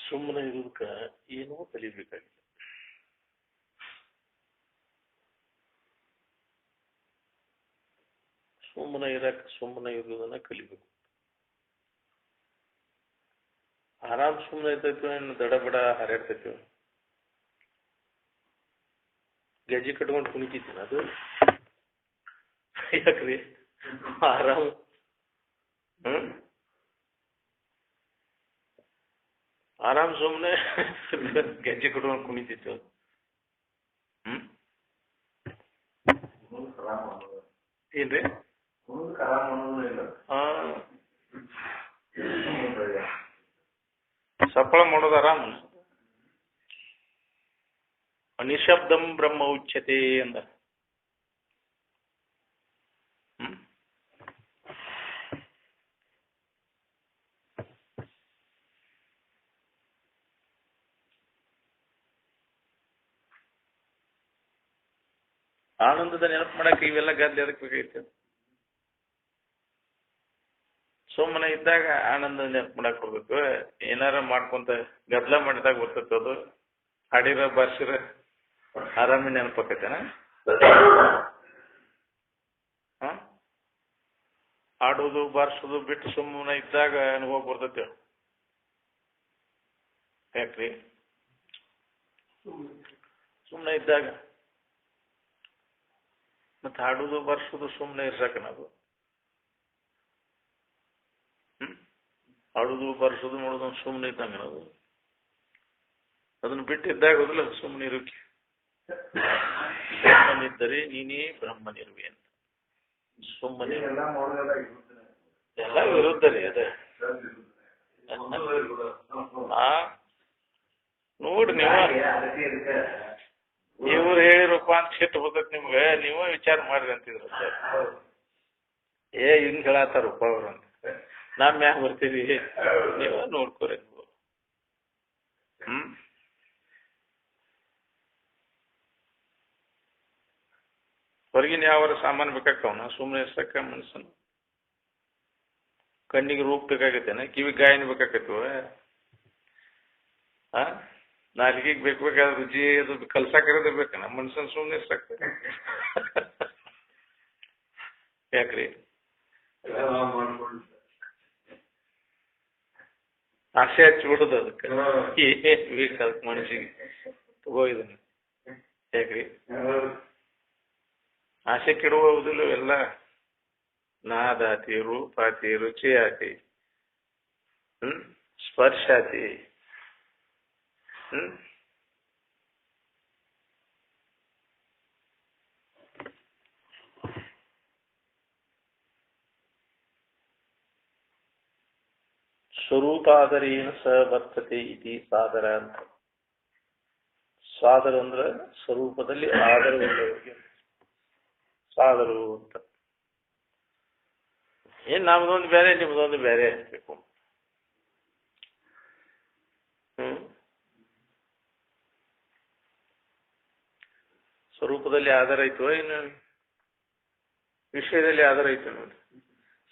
ಸುಮ್ಮನೆ ಇರೋದಕ್ಕ ಏನೋ ಕಲಿಬೇಕಾಗಿಲ್ಲ. ಸುಮ್ಮನೆ ಇರೋದನ್ನ ಕಲಿಬೇಕು. ಆರಾಮ್ ಸುಮ್ಮನೆ ಇರ್ತೈತಿ, ಇನ್ನು ದಡಬಡ ಹರಿಯಾಡ್ತೈತಿ. ಗೆಜ್ಜೆ ಕಟ್ಕೊಂಡು ಕುಣಿತಿದ್ದೀನಿ ಅದು ಯಾಕ್ರಿ? ಆರಾಮ್ ಆರಾಮ್ ಸುಮ್ಮನೆ ಗೆಜ್ಜೆ ಕಟ್ಕೊಂಡು ಕುಣಿತಿತ್ತು. ಏನ್ರಿ? ಸಫಳ ಮಾಡೋದು ಆರಾಮ. ನಿಶಬ್ದಂ ಬ್ರಹ್ಮ ಉಚ್ಯತೆ ಅಂದ. ಆನಂದದ ನೆನಪು ಮಾಡಕ್ಕೆ ಇವೆಲ್ಲ ಗದ್ಲೆ ಅದಕ್ಕೆ ಬೇಕಾಗಿತ್ತು. ಸುಮ್ಮನೆ ಇದ್ದಾಗ ಆನಂದ ನೆನಪು ಮಾಡಕ್ ಹೋಗ್ಬೇಕು. ಏನಾರ ಮಾಡ್ಕೊಂತ ಗದ್ಲ ಮಾಡಿದಾಗ ಗೊತ್ತದು. ಹಾಡಿರ ಬರ್ಸಿರ ಆರಾಮಿ ನೆನಪಾಕೈತೇನ? ಹಾಡೋದು ಬಾರಿಸೋದು ಬಿಟ್ಟು ಸುಮ್ಮನೆ ಇದ್ದಾಗ ಅನುಭವ ಬರ್ತೈತೆ. ಯಾಕ್ರಿ? ಸುಮ್ಮನೆ ಇದ್ದಾಗ ಮತ್ತೆ ಹಾಡೋದು ಬಾರಿಸೋದು ಸುಮ್ಮನೆ ಇರ್ಸಾಕ ನಾವು. ಹಾಡೋದು ಬಾರಿಸೋದು ಮಾಡೋದು ಸುಮ್ಮನೆ ಇದ್ದಂಗ ನಾವು. ಅದನ್ನ ಬಿಟ್ಟಿದ್ದಾಗ ಹೋದಲ್ಲ ಸುಮ್ಮನೆ ಇರೋಕೆ. ಸುಮ್ಮನಿದ್ದರೆ ನೀನೇ ಬ್ರಹ್ಮನಿರುವೆ ಅಂತ. ಸುಮ್ಮನೆ ಎಲ್ಲ ವಿರುದ್ಧ ರೀ ಅದ. ನೋಡ್ರಿ ಇವ್ರು ಹೇಳಿರಪ್ಪ ಅಂತ ಸಿಟ್ಟು ಬರ್ತೈತಿ ನಿಮ್ಗೆ. ನೀವೇ ವಿಚಾರ ಮಾಡ್ರಿ ಅಂತಿದ್ರ. ಹಿಂಗ್ ಹೇಳತ್ತಾರಪ್ಪ ಅವ್ರು ಅಂತ ನಾವ್ ಮ್ಯಾಗ ಬರ್ತೀವಿ. ನೀವ ನೋಡ್ಕೋರಿ. ಹೊರಗಿನ ಯಾವ ಸಾಮಾನು ಬೇಕಾಗ್ತಾವನ ಸುಮ್ಮನೆ ಇರ್ಸಕ್ಕ ಮನುಷ್ಯನ? ಕಣ್ಣಿಗೆ ರೂಪ ಬೇಕಾಗತ್ತೇನ? ಕಿವಿ ಗಾಯನ ಬೇಕಾಗತ್ತವ? ನಾಲಿಗೆಗೆ ಬೇಕಾದ್ರೆ ರುಚಿ ಅದು ಕಲ್ಸಾಕಿರೋದೇ ಬೇಕ ನಮ್ಮ ಮನುಷ್ಯನ ಸುಮ್ಮನೆ ಇರ್ಸಕ್ಕ? ಯಾಕ್ರಿ? ಆಸೆ ಹಚ್ಚಿಬಿಡುದು ಅದಕ್ಕೆ. ಏನ್ ಬೇಕು ಅದಕ್ಕೆ ಮನುಷ್ಯಗೆ? ತಗೋ ಇದನ್ನ. ಯಾಕ್ರಿ? ಆಸೆ ಕೆಡುವುದಿಲ್ಲ ಎಲ್ಲ. ನಾದಾತಿ, ರೂಪಾತಿ, ರುಚಿಯಾತಿ, ಸ್ಪರ್ಶಾತಿ. ಸ್ವರೂಪಾದರೇನ ಸ ವರ್ತತೆ ಇತಿ ಸಾದರ ಅಂತ. ಸಾದರ ಅಂದ್ರ ಸ್ವರೂಪದಲ್ಲಿ ಆದರವುಳ್ಳವರಿಗೆ ಸಾದರು ಅಂತ. ಏನ್ ನಮ್ದೊಂದು ಬೇರೆ ನಿಮ್ದೊಂದು ಬೇರೆ ಅನ್ಬೇಕು. ಸ್ವರೂಪದಲ್ಲಿ ಆಧಾರ ಐತೋ ಏನು ವಿಷಯದಲ್ಲಿ ಆಧಾರ ಐತೆ ನೋಡಿ.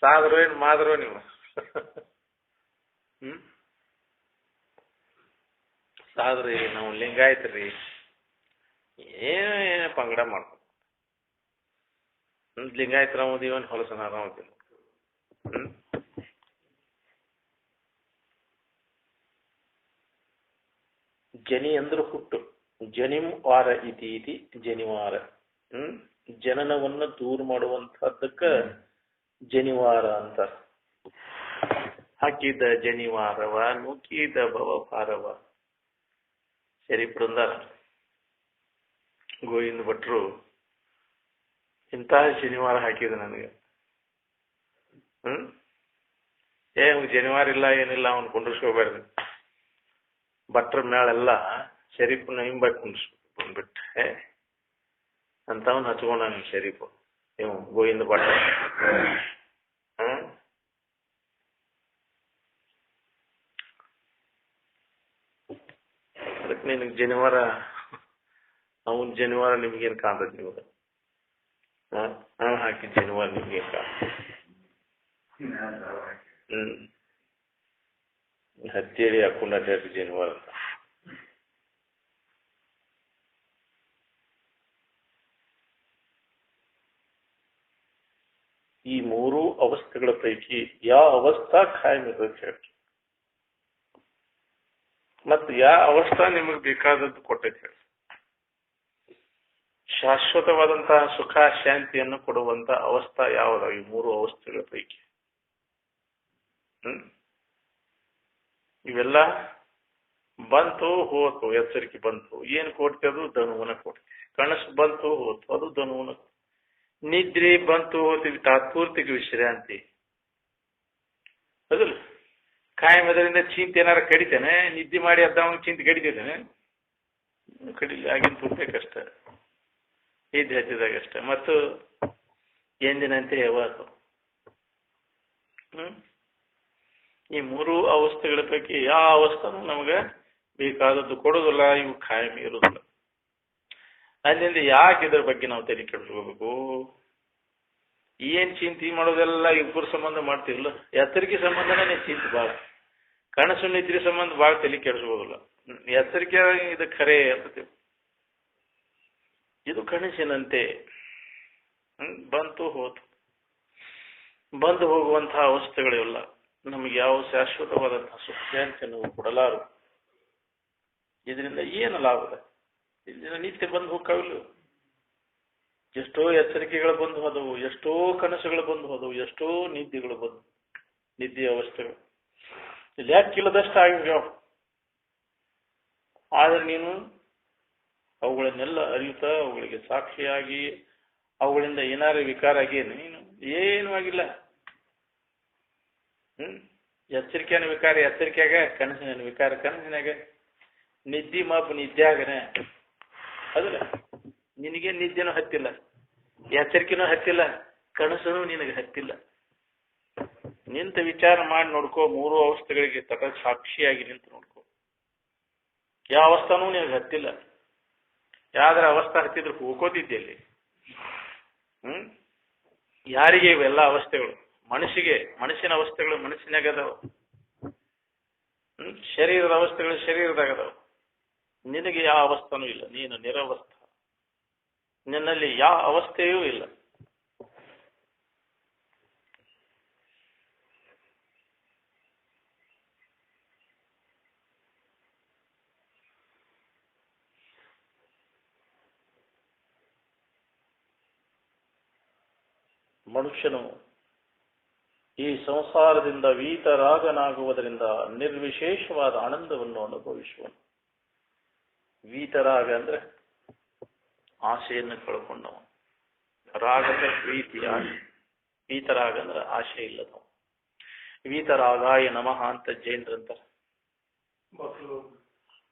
ಸಾದರೋ ಏನು ಮಾದರೋ ನೀವು? ಸಾದ್ರಿ ನಾವು ಲಿಂಗಾಯತ್ರಿ ಏನ ಪಂಗಡ ಮಾಡ್ಕೊ. ಲಿಂಗಾಯತ್ ರಾಮೋದಿವನ್ ಹೊಲಸನ ರಾಮೋದಿನ. ಜನಿ ಅಂದ್ರೆ ಹುಟ್ಟು. ಜನಿಂ ವಾರ ಇತಿ ಇತಿ ಜನಿವಾರ. ಜನನವನ್ನ ದೂರ ಮಾಡುವಂತಹದ್ದಕ್ಕ ಜನಿವಾರ ಅಂತ. ಹಾಕಿದ ಜನಿವಾರವ ನುಗ್ಗಿದ ಭವಭಾರವ. ಸರಿ ಬೃಂದಾರ ಗೋವಿಂದ ಭಟ್ರು ಇಂತಹ ಶನಿವಾರ ಹಾಕಿದ ನನಗೆ. ಜನಿವಾರ ಇಲ್ಲ ಏನಿಲ್ಲ ಅವನು ಕುಂಡ್ರಿಸ್ಕೋಬೇಡ್ರಿ. ಭಟ್ರ ಮೇಳೆಲ್ಲ ಶರೀಫ್ನ ಹಿಂಬಾಗಿ ಕುಂಡ್ರಿಸ್ಬಿಟ್ಟೆ ಅಂತವನ್ ಹಚ್ಕೊಂಡ ಶರೀಫು ಇವ್ ಗೋವಿಂದ ಭಟ್ರ. ಅದಕ್ಕೆ ನಿನಗೆ ಜನಿವಾರ ಅವನ್ ಜನಿವಾರ ನಿಮ್ಗೇನ್ ಕಾಣ್ತೈತಿ? ನಿಮ್ಗೆ ಹಾಕಿ ಜನಿವಾರ ನಿಮ್ಗೇನ್ ಕಾಣ್ತೈತಿ? ಹತ್ತೇಳಿ ಹಾಕೊಂಡು ಅಡ್ಡಾಡಿ ಜೇನುವಾರ ಅಂತ. ಈ ಮೂರು ಅವಸ್ಥೆಗಳ ಪೈಕಿ ಯಾವ ಅವಸ್ಥಾ ಖಾಯಂ ಇರೋದು ಹೇಳಿ, ಮತ್ತು ಯಾವ ಅವಸ್ಥಾ ನಿಮಗೆ ಬೇಕಾದದ್ದು ಕೊಟ್ಟೈತೆ ಹೇಳಿ. ಶಾಶ್ವತವಾದಂತಹ ಸುಖ ಶಾಂತಿಯನ್ನು ಕೊಡುವಂತ ಅವಸ್ಥಾ ಯಾವುದು ಈ ಮೂರು ಅವಸ್ಥೆಗಳ ಪೈಕಿ? ಇವೆಲ್ಲ ಬಂತು ಹೋತು, ಎಚ್ಚರಿಕೆ ಬಂತು, ಏನ್ ಕೊಡ್ತಿ ಅದು ಧನುವನ ಕೊಡ್ತಿ. ಕನಸು ಬಂತು ಹೋತು, ಅದು ಧನುವನ. ನಿದ್ರೆ ಬಂತು ಹೋತಿವಿ, ತಾತ್ಪೂರ್ತಿಕ ವಿಶ್ರಾಂತಿ. ಹೌದಲ್ಲ? ಕಾಯಂ ಅದರಿಂದ ಚಿಂತೆ ಏನಾರ ಕಡಿತೇನೆ, ನಿದ್ದೆ ಮಾಡಿ ಅದ್ದವಂಗ ಚಿಂತೆ ಕಡಿತೇನೆ, ಕಡಿಲಿ ಆಗಿನ ತುರ್ಬೇಕಷ್ಟ, ನಿದ್ದೆ ಹಚ್ಚಿದಾಗಷ್ಟೆ. ಮತ್ತು ಎಂದಿನಂತೆ ಯಾವಾಗ ಈ ಮೂರು ಅವಸ್ಥೆಗಳ ಪೈಕಿ ಯಾವ ಅವಸ್ಥೆನೂ ನಮಗೆ ಬೇಕಾದದ್ದು ಕೊಡೋದಿಲ್ಲ, ಇವು ಖಾಯಂ ಇರೋದಿಲ್ಲ. ಅಲ್ಲಿಂದ ಯಾಕೆ ಇದ್ರ ಬಗ್ಗೆ ನಾವು ತಲೆ ಕೆಡಿಸ್ಕೋಬೇಕು? ಏನ್ ಚಿಂತೆ ಮಾಡೋದೆಲ್ಲ ಇಬ್ಬರು ಸಂಬಂಧ ಮಾಡ್ತೀವಲ್ಲ, ಎತ್ತರಿಕೆ ಸಂಬಂಧನೇ ಚಿಂತೆ ಭಾಳ. ಕನಸು ನಿದ್ರೆ ಸಂಬಂಧ ಭಾಳ ತಲೆ ಕೆಡಿಸ್ಬೋದಿಲ್ಲ. ಎತ್ತರಿಕೆ ಇದು ಖರೆ ಅಂತ, ಇದು ಕನಸಿನಂತೆ ಬಂತು ಹೋತು. ಬಂದು ಹೋಗುವಂತಹ ಅವಸ್ಥೆಗಳಿಲ್ಲ. ನಮಗೆ ಯಾವ ಶಾಶ್ವತವಾದಂತಹ ಸುಖಾಂತಿಯನ್ನು ಕೊಡಲಾರು. ಇದರಿಂದ ಏನು ಲಾಭದ? ಇದರಿಂದ ನಿತ್ಯ ಬಂದು ಹೋಗ್ತಾವಿಲ್ಲ. ಎಷ್ಟೋ ಎಚ್ಚರಿಕೆಗಳು ಬಂದು ಹೋದವು, ಎಷ್ಟೋ ಕನಸುಗಳು ಬಂದು ಹೋದವು, ಎಷ್ಟೋ ನಿದ್ದೆಗಳು ಬಂದು, ನಿದ್ದೆ ಅವಸ್ಥೆಗಳು ಇಲ್ಲಿ ಯಾಕಿಲ್ಲದಷ್ಟು ಆಗಿರ್ಯಾವ. ಆದ್ರೆ ನೀನು ಅವುಗಳನ್ನೆಲ್ಲ ಅರಿಯುತ್ತಾ ಅವುಗಳಿಗೆ ಸಾಕ್ಷಿಯಾಗಿ ಅವುಗಳಿಂದ ಏನಾರು ವಿಕಾರ ಆಗೇನು? ನೀನು ಏನೂ ಆಗಿಲ್ಲ. ಎಚ್ಚರಿಕೆಯ ವಿಕಾರ ಎಚ್ಚರಿಕೆಯಾಗ, ಕನಸಿನ ವಿಕಾರ ಕನಸಿನಾಗ, ನಿದ್ದೆ ಮಾಪು ನಿದ್ದೆ ಅದಲ್ಲ. ನಿನಗೆ ನಿದ್ದೆನೂ ಹತ್ತಿಲ್ಲ, ಎಚ್ಚರಿಕೆನೂ ಹತ್ತಿಲ್ಲ, ಕನಸನು ನಿನಗೆ ಹತ್ತಿಲ್ಲ. ನಿಂತ ವಿಚಾರ ಮಾಡಿ ನೋಡ್ಕೋ, ಮೂರು ಅವಸ್ಥೆಗಳಿಗೆ ತಟ ಸಾಕ್ಷಿಯಾಗಿ ನಿಂತು ನೋಡ್ಕೋ. ಯಾವ ಅವಸ್ಥಾನೂ ನಿನಗೆ ಹತ್ತಿಲ್ಲ. ಯಾವ್ದಾರ ಅವಸ್ಥೆ ಹತ್ತಿದ್ರೆ ಹೋಗೋದಿದ್ದೆ ಅಲ್ಲಿ. ಯಾರಿಗೆ ಇವೆಲ್ಲ ಅವಸ್ಥೆಗಳು? ಮನಸ್ಸಿನ ಅವಸ್ಥೆಗಳು ಮನಸ್ಸಿನಾಗ ಅದಾವ, ಶರೀರದ ಅವಸ್ಥೆಗಳು ಶರೀರದಾಗ ಅದಾವ. ನಿನಗೆ ಯಾವ ಅವಸ್ಥಾನೂ ಇಲ್ಲ, ನೀನು ನಿರವಸ್ಥ. ನಿನ್ನಲ್ಲಿ ಯಾವ ಅವಸ್ಥೆಯೂ ಇಲ್ಲ. ಮನುಷ್ಯನು ಈ ಸಂಸಾರದಿಂದ ವೀತರಾಗನಾಗುವುದರಿಂದ ನಿರ್ವಿಶೇಷವಾದ ಆನಂದವನ್ನು ಅನುಭವಿಸುವನು. ವೀತರಾಗ ಅಂದ್ರೆ ಆಸೆಯನ್ನು ಕಳ್ಕೊಂಡವ. ರಾಗ ಪ್ರೀತಿ, ಆಸೆ. ವೀತರಾಗ ಅಂದ್ರೆ ಆಸೆ ಇಲ್ಲದವ. ವೀತರಾಗಾಯ ನಮಃ ಅಂತ ಜೈನರಂತಾರೆ,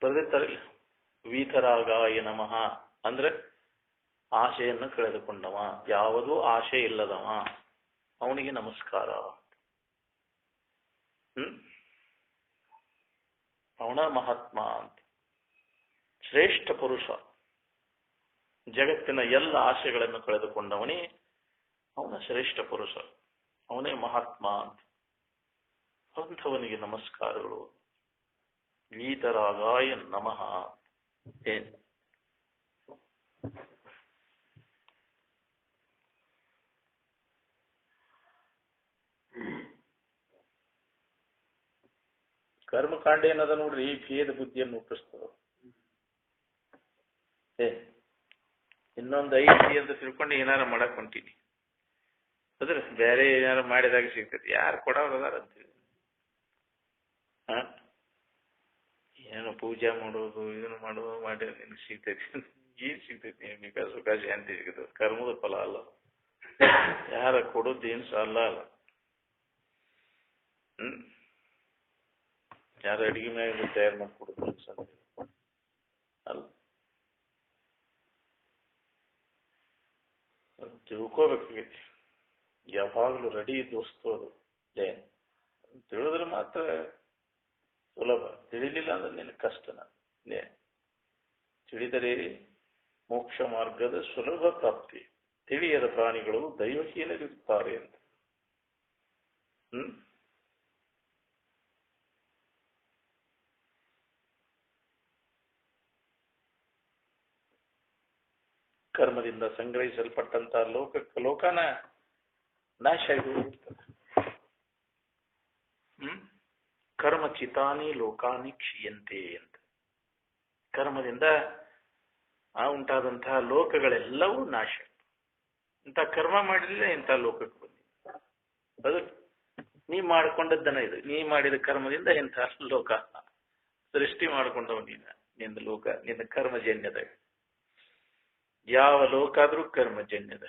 ಬರೆದಿರ್ತಾರಿಲ್ಲ. ವೀತರಾಗಾಯ ನಮಃ ಅಂದ್ರೆ ಆಸೆಯನ್ನು ಕಳೆದುಕೊಂಡವ, ಯಾವುದೂ ಆಸೆ ಇಲ್ಲದವ, ಅವನಿಗೆ ನಮಸ್ಕಾರ. ಅವನ ಮಹಾತ್ಮ ಅಂತ, ಶ್ರೇಷ್ಠ ಪುರುಷ. ಜಗತ್ತಿನ ಎಲ್ಲ ಆಸೆಗಳನ್ನು ಕಳೆದುಕೊಂಡವನೇ ಅವನ ಶ್ರೇಷ್ಠ ಪುರುಷ, ಅವನೇ ಮಹಾತ್ಮ ಅಂತ. ಅಂಥವನಿಗೆ ನಮಸ್ಕಾರಗಳು. ವೀತರಾಗಾಯ ನಮಃ. ಏನ್ ಕರ್ಮಕಾಂಡ ಏನದ ನೋಡ್ರಿ, ಭೇದ ಬುದ್ಧಿಯನ್ನು ಹುಟ್ಟಿಸ್ತದ. ಇನ್ನೊಂದು ಐತಿ ಅಂತ ತಿಳ್ಕೊಂಡು ಏನಾರ ಮಾಡಕ್ ಹೊಂಟೀನಿ ಅದ್ರ ಬೇರೆ ಏನಾರ ಮಾಡಿದಾಗ ಸಿಗ್ತೈತಿ. ಯಾರು ಕೊಡೋರು ಅದಾರ ಅಂತೇಳಿ ಏನು ಪೂಜೆ ಮಾಡೋದು ಇದನ್ನು ಮಾಡೋದು ಮಾಡಿ ನಿನ್ಗೆ ಸಿಗ್ತೈತಿ. ಏನ್ ಸಿಗ್ತೈತಿ? ನಿಮಗೆ ಸುಖ ಶಾಂತಿ ಸಿಗ್ತದೆ, ಕರ್ಮದ ಫಲ ಅಲ್ಲ. ಯಾರ ಕೊಡೋದು ಏನು ಅಲ್ಲ ಅಲ್ಲ. ಯಾರು ಅಡಿಗೆ ಮ್ಯಾಗ ತಯಾರು ಮಾಡ್ಕೊಡೋದು ಅನ್ಸಂತ ಅಲ್ಲ. ತಿಳ್ಕೋಬೇಕಾಗೈತಿ. ಯಾವಾಗಲೂ ರೆಡಿ ದೋಸ್ತು ಅದು. ತಿಳಿದ್ರೆ ಮಾತ್ರ ಸುಲಭ, ತಿಳಿಲಿಲ್ಲ ಅಂದ್ರೆ ನಿನಗೆ ಕಷ್ಟನ. ತಿಳಿದರೆ ಮೋಕ್ಷ ಮಾರ್ಗದ ಸುಲಭ ಪ್ರಾಪ್ತಿ. ತಿಳಿಯದ ಪ್ರಾಣಿಗಳು ದೈವಹೀನರಿರುತ್ತಾರೆ ಅಂತ. ಕರ್ಮದಿಂದ ಸಂಗ್ರಹಿಸಲ್ಪಟ್ಟಂತ ಲೋಕನ ನಾಶ ಆಗಿ ಹೋಗಿರ್ತದೆ. ಕರ್ಮಚಿತಾನಿ ಲೋಕಾನಿ ಕ್ಷೀಯಂತೆ ಅಂತ. ಕರ್ಮದಿಂದ ಉಂಟಾದಂತಹ ಲೋಕಗಳೆಲ್ಲವೂ ನಾಶ. ಇಂಥ ಕರ್ಮ ಮಾಡಿದ್ರೆ ಇಂಥ ಲೋಕಕ್ಕೆ ಬಂದಿ. ಅದು ನೀ ಮಾಡಿಕೊಂಡದ್ದನ ಇದು. ನೀ ಮಾಡಿದ ಕರ್ಮದಿಂದ ಇಂಥ ಲೋಕ ಸೃಷ್ಟಿ ಮಾಡಿಕೊಂಡವ ನಿನ್ನ ಲೋಕ ನಿನ್ನ ಕರ್ಮಜನ್ಯದ. ಯಾವ ಲೋಕ ಆದ್ರೂ ಕರ್ಮಜನ್ಯದ.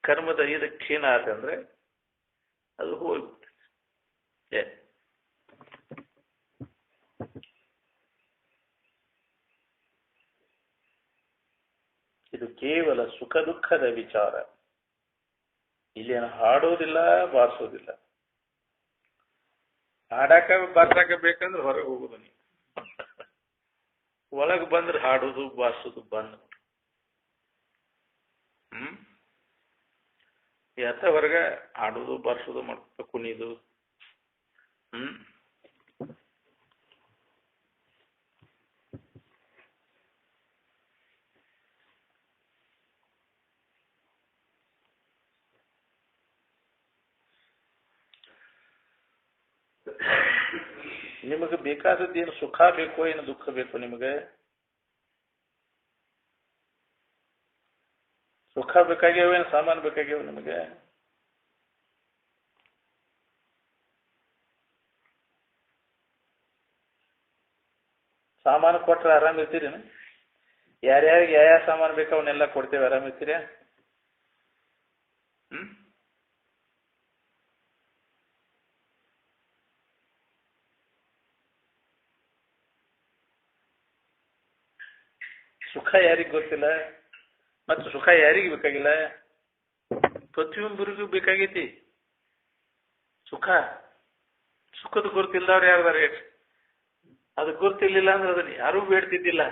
ಕರ್ಮದ ಇದು ಕ್ಷೀಣ ಆತಂದ್ರೆ ಅದು ಹೋಗ್ಬಿಡ್ತದೆ. ಇದು ಕೇವಲ ಸುಖ ದುಃಖದ ವಿಚಾರ. ಇಲ್ಲೇನು ಹಾಡೋದಿಲ್ಲ, ಬಾರಿಸೋದಿಲ್ಲ. ಹಾಡಾಕ ಬಾರ್ಸಾಕ ಬೇಕಂದ್ರೆ ಹೊರಗೆ ಹೋಗುದು ನೀ. ಒಳಗೆ ಬಂದ್ರೆ ಹಾಡೋದು ಬಾರಿಸೋದು ಬಂದ್. ಯಾತ ಹೊರಗ ಹಾಡೋದು ಬಾರಿಸೋದು ಮಾಡ್ಕೊತ ಕುಣಿದು. ನಿಮಗೆ ಬೇಕಾದದ್ದೇನು ಸುಖ ಬೇಕೋ ಏನು ದುಃಖ ಬೇಕೋ? ನಿಮಗೆ ಸುಖ ಬೇಕಾಗ್ಯಾವ ಏನು ಸಾಮಾನು ಬೇಕಾಗ್ಯಾವ? ನಿಮಗೆ ಸಾಮಾನು ಕೊಟ್ರೆ ಆರಾಮ್ ಇರ್ತೀರಿ? ಯಾರ್ಯಾರಿಗೆ ಯಾವ ಸಾಮಾನು ಬೇಕು ಅವನ್ನೆಲ್ಲ ಕೊಡ್ತೇವೆ, ಆರಾಮ್ ಇರ್ತೀರ? ಸುಖ ಯಾರಿಗ್ ಗೊತ್ತಿಲ್ಲ, ಮತ್ತು ಸುಖ ಯಾರಿಗೂ ಬೇಕಾಗಿಲ್ಲ? ಪ್ರತಿಯೊಬ್ಬರಿಗೂ ಬೇಕಾಗೈತಿ ಸುಖ. ಸುಖದ ಗುರುತಿಲ್ಲವ್ರು ಯಾರ್ದಾರ? ಅದು ಗುರುತಿರ್ಲಿಲ್ಲ ಅಂದ್ರೆ ಅದನ್ನ ಯಾರೂ ಬೇಡ್ತಿದ್ದಿಲ್ಲ.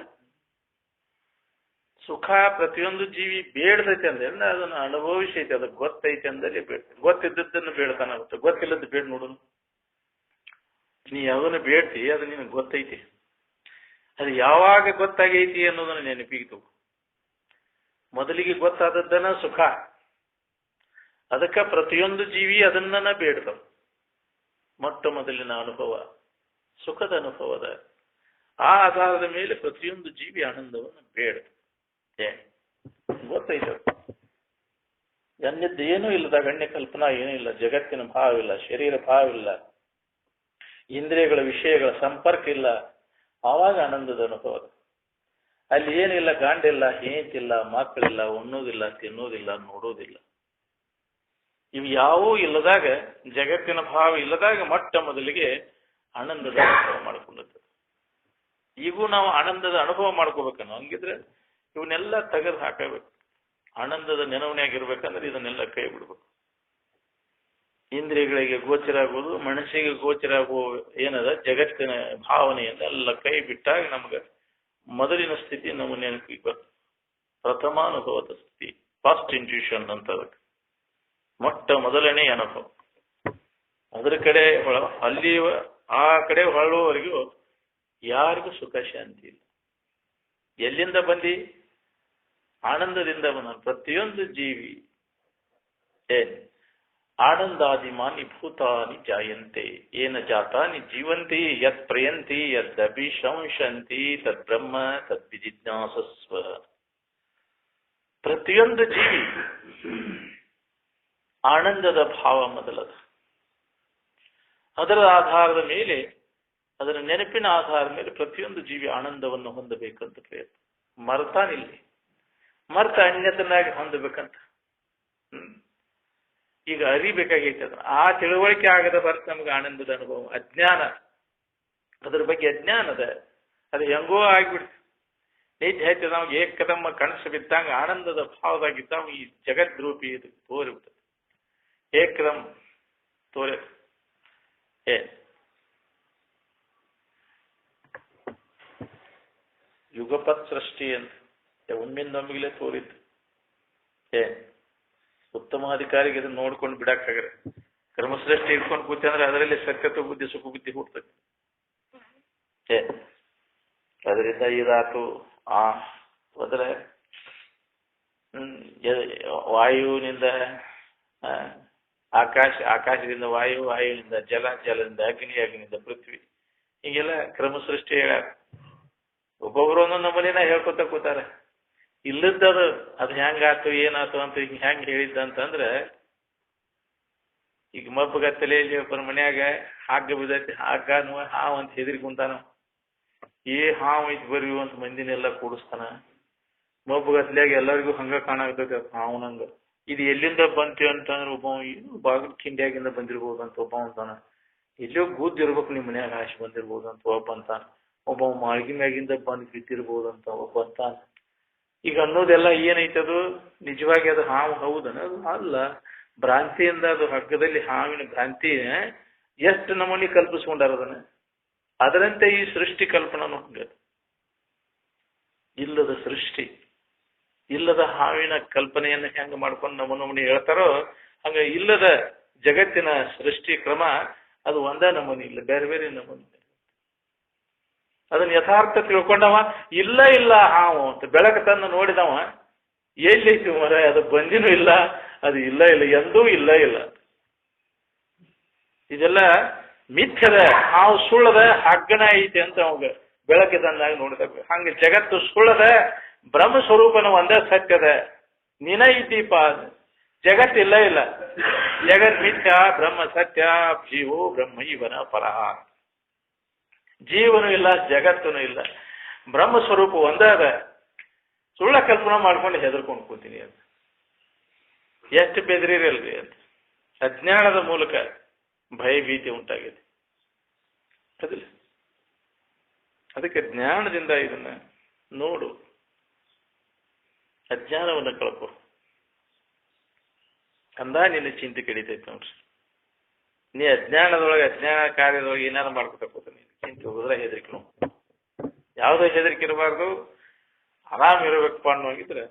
ಸುಖ ಪ್ರತಿಯೊಂದು ಜೀವಿ ಬೇಡ್ದೈತೆ ಅಂದ್ರೆ ಅದನ್ನು ಅನುಭವಿಸೈತಿ, ಅದಕ್ಕೆ ಗೊತ್ತೈತೆ ಅಂದ್ರೆ ಬೇಡ್ತಾನೆ. ಗೊತ್ತಿದ್ದದ್ದನ್ನು ಬೇಡ್ತಾನಾಗುತ್ತೆ, ಗೊತ್ತಿಲ್ಲದ್ದು ಬೇಡ ನೋಡು. ನೀ ಯಾವ್ದನ್ನು ಬೇಡ್ತಿ ಅದು ನಿನಗೆ ಗೊತ್ತೈತಿ. ಅದು ಯಾವಾಗ ಗೊತ್ತಾಗೈತಿ ಅನ್ನೋದನ್ನ ನೆನಪಿಗೆ. ಮೊದಲಿಗೆ ಗೊತ್ತಾದದ್ದನ ಸುಖ. ಅದಕ್ಕೆ ಪ್ರತಿಯೊಂದು ಜೀವಿ ಅದನ್ನ ಬೇಡ್ತಾವ. ಮೊಟ್ಟ ಮೊದಲಿನ ಅನುಭವ ಸುಖದ ಅನುಭವದ ಆ ಆಧಾರದ ಮೇಲೆ ಪ್ರತಿಯೊಂದು ಜೀವಿ ಆನಂದವನ್ನು ಬೇಡ. ಗೊತ್ತೈತೆ. ಗಣ್ಯದ್ದು ಏನೂ ಇಲ್ಲದ ಗಣ್ಯ ಕಲ್ಪನಾ ಏನೂ ಇಲ್ಲ, ಜಗತ್ತಿನ ಭಾವ ಇಲ್ಲ, ಶರೀರ ಭಾವ ಇಲ್ಲ, ಇಂದ್ರಿಯಗಳ ವಿಷಯಗಳ ಸಂಪರ್ಕ ಇಲ್ಲ. ಆವಾಗ ಆನಂದದ ಅನುಭವ. ಅಲ್ಲಿ ಏನಿಲ್ಲ, ಗಾಂಡಿಲ್ಲ, ಹೇಂತಿಲ್ಲ, ಮಕ್ಕಳಿಲ್ಲ, ಉಣ್ಣೋದಿಲ್ಲ, ತಿನ್ನೋದಿಲ್ಲ, ನೋಡೋದಿಲ್ಲ. ಇವು ಯಾವೂ ಇಲ್ಲದಾಗ, ಜಗತ್ತಿನ ಭಾವ ಇಲ್ಲದಾಗ ಮೊಟ್ಟ ಮೊದಲಿಗೆ ಆನಂದದ ಅನುಭವ ಮಾಡ್ಕೊಳ್ಳುತ್ತದೆ. ಈಗೂ ನಾವು ಆನಂದದ ಅನುಭವ ಮಾಡ್ಕೋಬೇಕನ್ನೋ ಹಂಗಿದ್ರೆ ಇವನ್ನೆಲ್ಲ ತೆಗೆದು ಹಾಕಬೇಕು. ಆನಂದದ ನೆನವನಾಗಿರ್ಬೇಕಂದ್ರೆ ಇದನ್ನೆಲ್ಲ ಕೈ ಬಿಡ್ಬೇಕು. ಇಂದ್ರಿಯಗಳಿಗೆ ಗೋಚರ ಆಗುವುದು, ಮನಸ್ಸಿಗೆ ಗೋಚರ ಆಗುವ ಏನದ ಜಗತ್ತಿನ ಭಾವನೆಯನ್ನೆಲ್ಲ ಕೈ ಬಿಟ್ಟಾಗ ನಮ್ಗೆ ಮೊದಲಿನ ಸ್ಥಿತಿ ನಮ್ಮ ನೆನಪಿಗೆ ಬರ್ತದೆ. ಪ್ರಥಮಾನುಭವದ ಸ್ಥಿತಿ, ಫಸ್ಟ್ ಇಂಟ್ಯೂಷನ್ ಅಂತ. ಅದಕ್ಕೆ ಮೊಟ್ಟ ಮೊದಲನೇ ಅನುಭವ. ಅದರ ಕಡೆ ಅಲ್ಲಿ ಆ ಕಡೆ ಹೊರಳುವವರೆಗೂ ಯಾರಿಗೂ ಸುಖ ಶಾಂತಿ ಇಲ್ಲ. ಎಲ್ಲಿಂದ ಬಂದಿ? ಆನಂದದಿಂದ ಬಂದ. ಪ್ರತಿಯೊಂದು ಜೀವಿ ಆನಂದಾದಿಮಾನಿ ಭೂತಾನಿ ಜಾಯಂತೆ ಏನ ಜಾತಾನಿ ಜೀವಂತಿ ಯತ್ ಪ್ರಯಂತಿ ಯದಭಿಶಂಶಂತಿ ತದ್ ಬ್ರಹ್ಮ ತದ್ವಿಜಿಜ್ಞಾಸಸ್ವ. ಪ್ರತಿಯೊಂದು ಜೀವಿ ಆನಂದದ ಭಾವ ಮೊದಲದ. ಅದರ ಆಧಾರದ ಮೇಲೆ, ಅದರ ನೆನಪಿನ ಆಧಾರದ ಮೇಲೆ ಪ್ರತಿಯೊಂದು ಜೀವಿ ಆನಂದವನ್ನು ಹೊಂದಬೇಕಂತ ಪ್ರಯತ್ನ ಮರ್ತಾನಿಲ್ಲಿ. ಮರ್ತ ಅನ್ಯತನಾಗಿ ಹೊಂದಬೇಕಂತ ಈಗ ಅರಿಬೇಕಾಗೈತೆ. ಅದನ್ನ ಆ ತಿಳುವಳಿಕೆ ಆಗದ ಬರ್ತ ನಮ್ಗೆ ಆನಂದದ ಅನುಭವ. ಅಜ್ಞಾನ, ಅದ್ರ ಬಗ್ಗೆ ಅಜ್ಞಾನದ ಅದು ಹೆಂಗೋ ಆಗ್ಬಿಡ್ತು. ನಿಜ ಹೇಳ್ತದೆ ನಮ್ಗೆ ಏಕದಮ್ಮ ಕನಸು ಬಿದ್ದಂಗ ಆನಂದದ ಭಾವದಾಗಿದ್ದಾಗ ಈ ಜಗದ್ರೂಪಿ ಇದು ತೋರಿಬಿಡ್ತದೆ. ಏಕದಮ್ ತೋರ ಯುಗಪತ್ ಸೃಷ್ಟಿ ಅಂತ ಒಮ್ಮಿಂದೊಮ್ಮಿಗೆ ತೋರಿದ್ದು. ಉತ್ತಮ ಅಧಿಕಾರಿಗೆ ಇದನ್ನ ನೋಡ್ಕೊಂಡು ಬಿಡಕ್ಕಾಗ್ರೆ ಕರ್ಮಶ್ರೇಷ್ಠ ಇಟ್ಕೊಂಡು ಕೂತಿ ಅಂದ್ರೆ ಅದರಲ್ಲಿ ಸತ್ಯತ್ವ ಬುದ್ಧಿ ಸುಖ ಬುದ್ಧಿ ಹುಡ್ತದೆ. ಅದರಿಂದ ಇದಾತು. ಹೋದ್ರೆ ವಾಯುವಿನಿಂದ ಆಕಾಶದಿಂದ ವಾಯು, ವಾಯುವಿನಿಂದ ಜಲ, ಜಲದಿಂದ ಅಗ್ನಿ, ಅಗ್ನಿಯಿಂದ ಪೃಥ್ವಿ, ಹೀಗೆಲ್ಲ ಕ್ರಮ ಸೃಷ್ಟಿ ಹೇಳ್ಯಾರ. ಒಬ್ಬೊಬ್ರು ಒಂದೊಂದು ನಮೂನೆನ ಹೇಳ್ಕೊತ ಕೂತಾರ. ಇಲ್ಲದ್ದದು ಅದು ಹೆಂಗಾತು ಏನಾತು ಅಂತ ಈಗ ಹೆಂಗ್ ಹೇಳಿದ್ದ ಅಂತಂದ್ರೆ, ಈಗ ಮಬ್ಬಗತ್ತಲೆಯಲ್ಲಿ ಒಬ್ಬರ ಮನ್ಯಾಗ ಹಾಗ ಬಿದ್ದೈತಿ, ಹಾಗ ಹಾವು ಅಂತ ಹೆದರಿ ಕುಂತಾನ. ಹಾವು ಐತಿ ಬರ್ರಿ ಅಂತ ಮಂದಿನೆಲ್ಲ ಕೂಡಿಸ್ತಾನ. ಮಬ್ಬಗತ್ಲೆಯಾಗ ಎಲ್ಲರಿಗೂ ಹಂಗ ಕಾಣಾಗ್ತೈತಿ ಹಾವುನಂಗ. ಇದು ಎಲ್ಲಿಂದ ಬಂತು ಅಂತಂದ್ರೆ ಒಬ್ಬ ಬಾಗಿಲು ಕಿಂಡಿಯಾಗಿಂದ ಬಂದಿರ್ಬೋದು ಅಂತ ಒಬ್ಬ ಅಂತಾನ. ಎಲ್ಲೋ ಗೂದ್ ಇರ್ಬೇಕು ನಿಮ್ ಮನ್ಯಾಗ ಆಶೆ ಬಂದಿರ್ಬೋದು ಅಂತ ಒಬ್ಬ ಅಂತಾನ. ಒಬ್ಬ ಮಾಳ್ಗಿ ಮ್ಯಾಗಿಂದ ಬಂದ್ ಬಿದ್ದಿರ್ಬೋದು ಅಂತ ಒಬ್ಬ ಅಂತಾನ. ಈಗ ಅನ್ನೋದೆಲ್ಲ ಏನೈತದು ನಿಜವಾಗಿ ಅದು ಹಾವು ಹೌದನ? ಅದು ಅಲ್ಲ, ಭ್ರಾಂತಿಯಿಂದ ಅದು ಹಗ್ಗದಲ್ಲಿ ಹಾವಿನ ಭ್ರಾಂತಿ ಎಷ್ಟು ನಮೂನಿ ಕಲ್ಪಿಸ್ಕೊಂಡಾರ ಅದನ್ನ. ಅದರಂತೆ ಈ ಸೃಷ್ಟಿ ಕಲ್ಪನೂ ಹಂಗ. ಇಲ್ಲದ ಸೃಷ್ಟಿ, ಇಲ್ಲದ ಹಾವಿನ ಕಲ್ಪನೆಯನ್ನ ಹೆಂಗ ಮಾಡ್ಕೊಂಡು ನಮೂನಿ ಹೇಳ್ತಾರೋ ಹಂಗ ಇಲ್ಲದ ಜಗತ್ತಿನ ಸೃಷ್ಟಿ ಕ್ರಮ ಅದು ಒಂದ ನಮೂನಿ ಇಲ್ಲ, ಬೇರೆ ಬೇರೆ ನಮೂನಿ. ಅದನ್ನ ಯಥಾರ್ಥ ತಿಳ್ಕೊಂಡವ ಇಲ್ಲ ಇಲ್ಲ ಹಾವು ಅಂತ ಬೆಳಕ ತಂದು ನೋಡಿದವ ಎಲ್ಲೈತಿ ಮರ, ಅದು ಬಂದಿನೂ ಇಲ್ಲ, ಅದು ಇಲ್ಲ ಇಲ್ಲ, ಎಂದೂ ಇಲ್ಲ ಇಲ್ಲ. ಇದೆಲ್ಲ ಮಿಥ್ಯದ, ಹಾವು ಸುಳ್ಳದ, ಹಗ್ಗನ ಐತಿ ಅಂತ ಅವಾಗ ಬೆಳಕೆ ತಂದಾಗ ನೋಡಿದಾಗ. ಹಂಗ ಜಗತ್ತು ಸುಳ್ಳದ, ಬ್ರಹ್ಮ ಸ್ವರೂಪನ ಒಂದೇ ಸತ್ಯದ, ನಿನ ಐತಿಪ. ಜಗತ್ ಇಲ್ಲ ಇಲ್ಲ, ಜಗತ್ ಮಿಥ್ಯ, ಬ್ರಹ್ಮ ಸತ್ಯ, ಜೀವೋ ಬ್ರಹ್ಮ ಇವನ ಪರಹ. ಜೀವನೂ ಇಲ್ಲ, ಜಗತ್ತೂ ಇಲ್ಲ, ಬ್ರಹ್ಮ ಸ್ವರೂಪ ಒಂದೇ ಅದ. ಸುಳ್ಳ ಕಲ್ಪನಾ ಮಾಡ್ಕೊಂಡು ಹೆದರ್ಕೊಂಡು ಕೂತೀನಿ ಅಂತ. ಎಷ್ಟು ಬೆದರಿರಲ್ರಿ ಅಂತ. ಅಜ್ಞಾನದ ಮೂಲಕ ಭಯ ಭೀತಿ ಉಂಟಾಗಿದೆ. ಅದಿಲ್ಲ, ಅದಕ್ಕೆ ಜ್ಞಾನದಿಂದ ಇದನ್ನ ನೋಡು, ಅಜ್ಞಾನವನ್ನು ಕಳ್ಕೊ. ಅಂದ ನಿನ್ನ ಚಿಂತೆ ಕಡಿತೈತೆ ನೋಡ್ರಿ. ನೀ ಅಜ್ಞಾನದೊಳಗೆ, ಅಜ್ಞಾನ ಕಾರ್ಯದೊಳಗೆ ಏನಾರು ಮಾಡ್ಕೊತ ನೀನು ಚಿಂತೆ ಹೋದ್ರೆ ಹೆದರಿಕೆ. ಯಾವುದೋ ಹೆದರಿಕೆ ಇರಬಾರ್ದು, ಆರಾಮ್ ಇರಬೇಕಪ್ಪ ಅನ್ನೋಗಿದ್ರೆ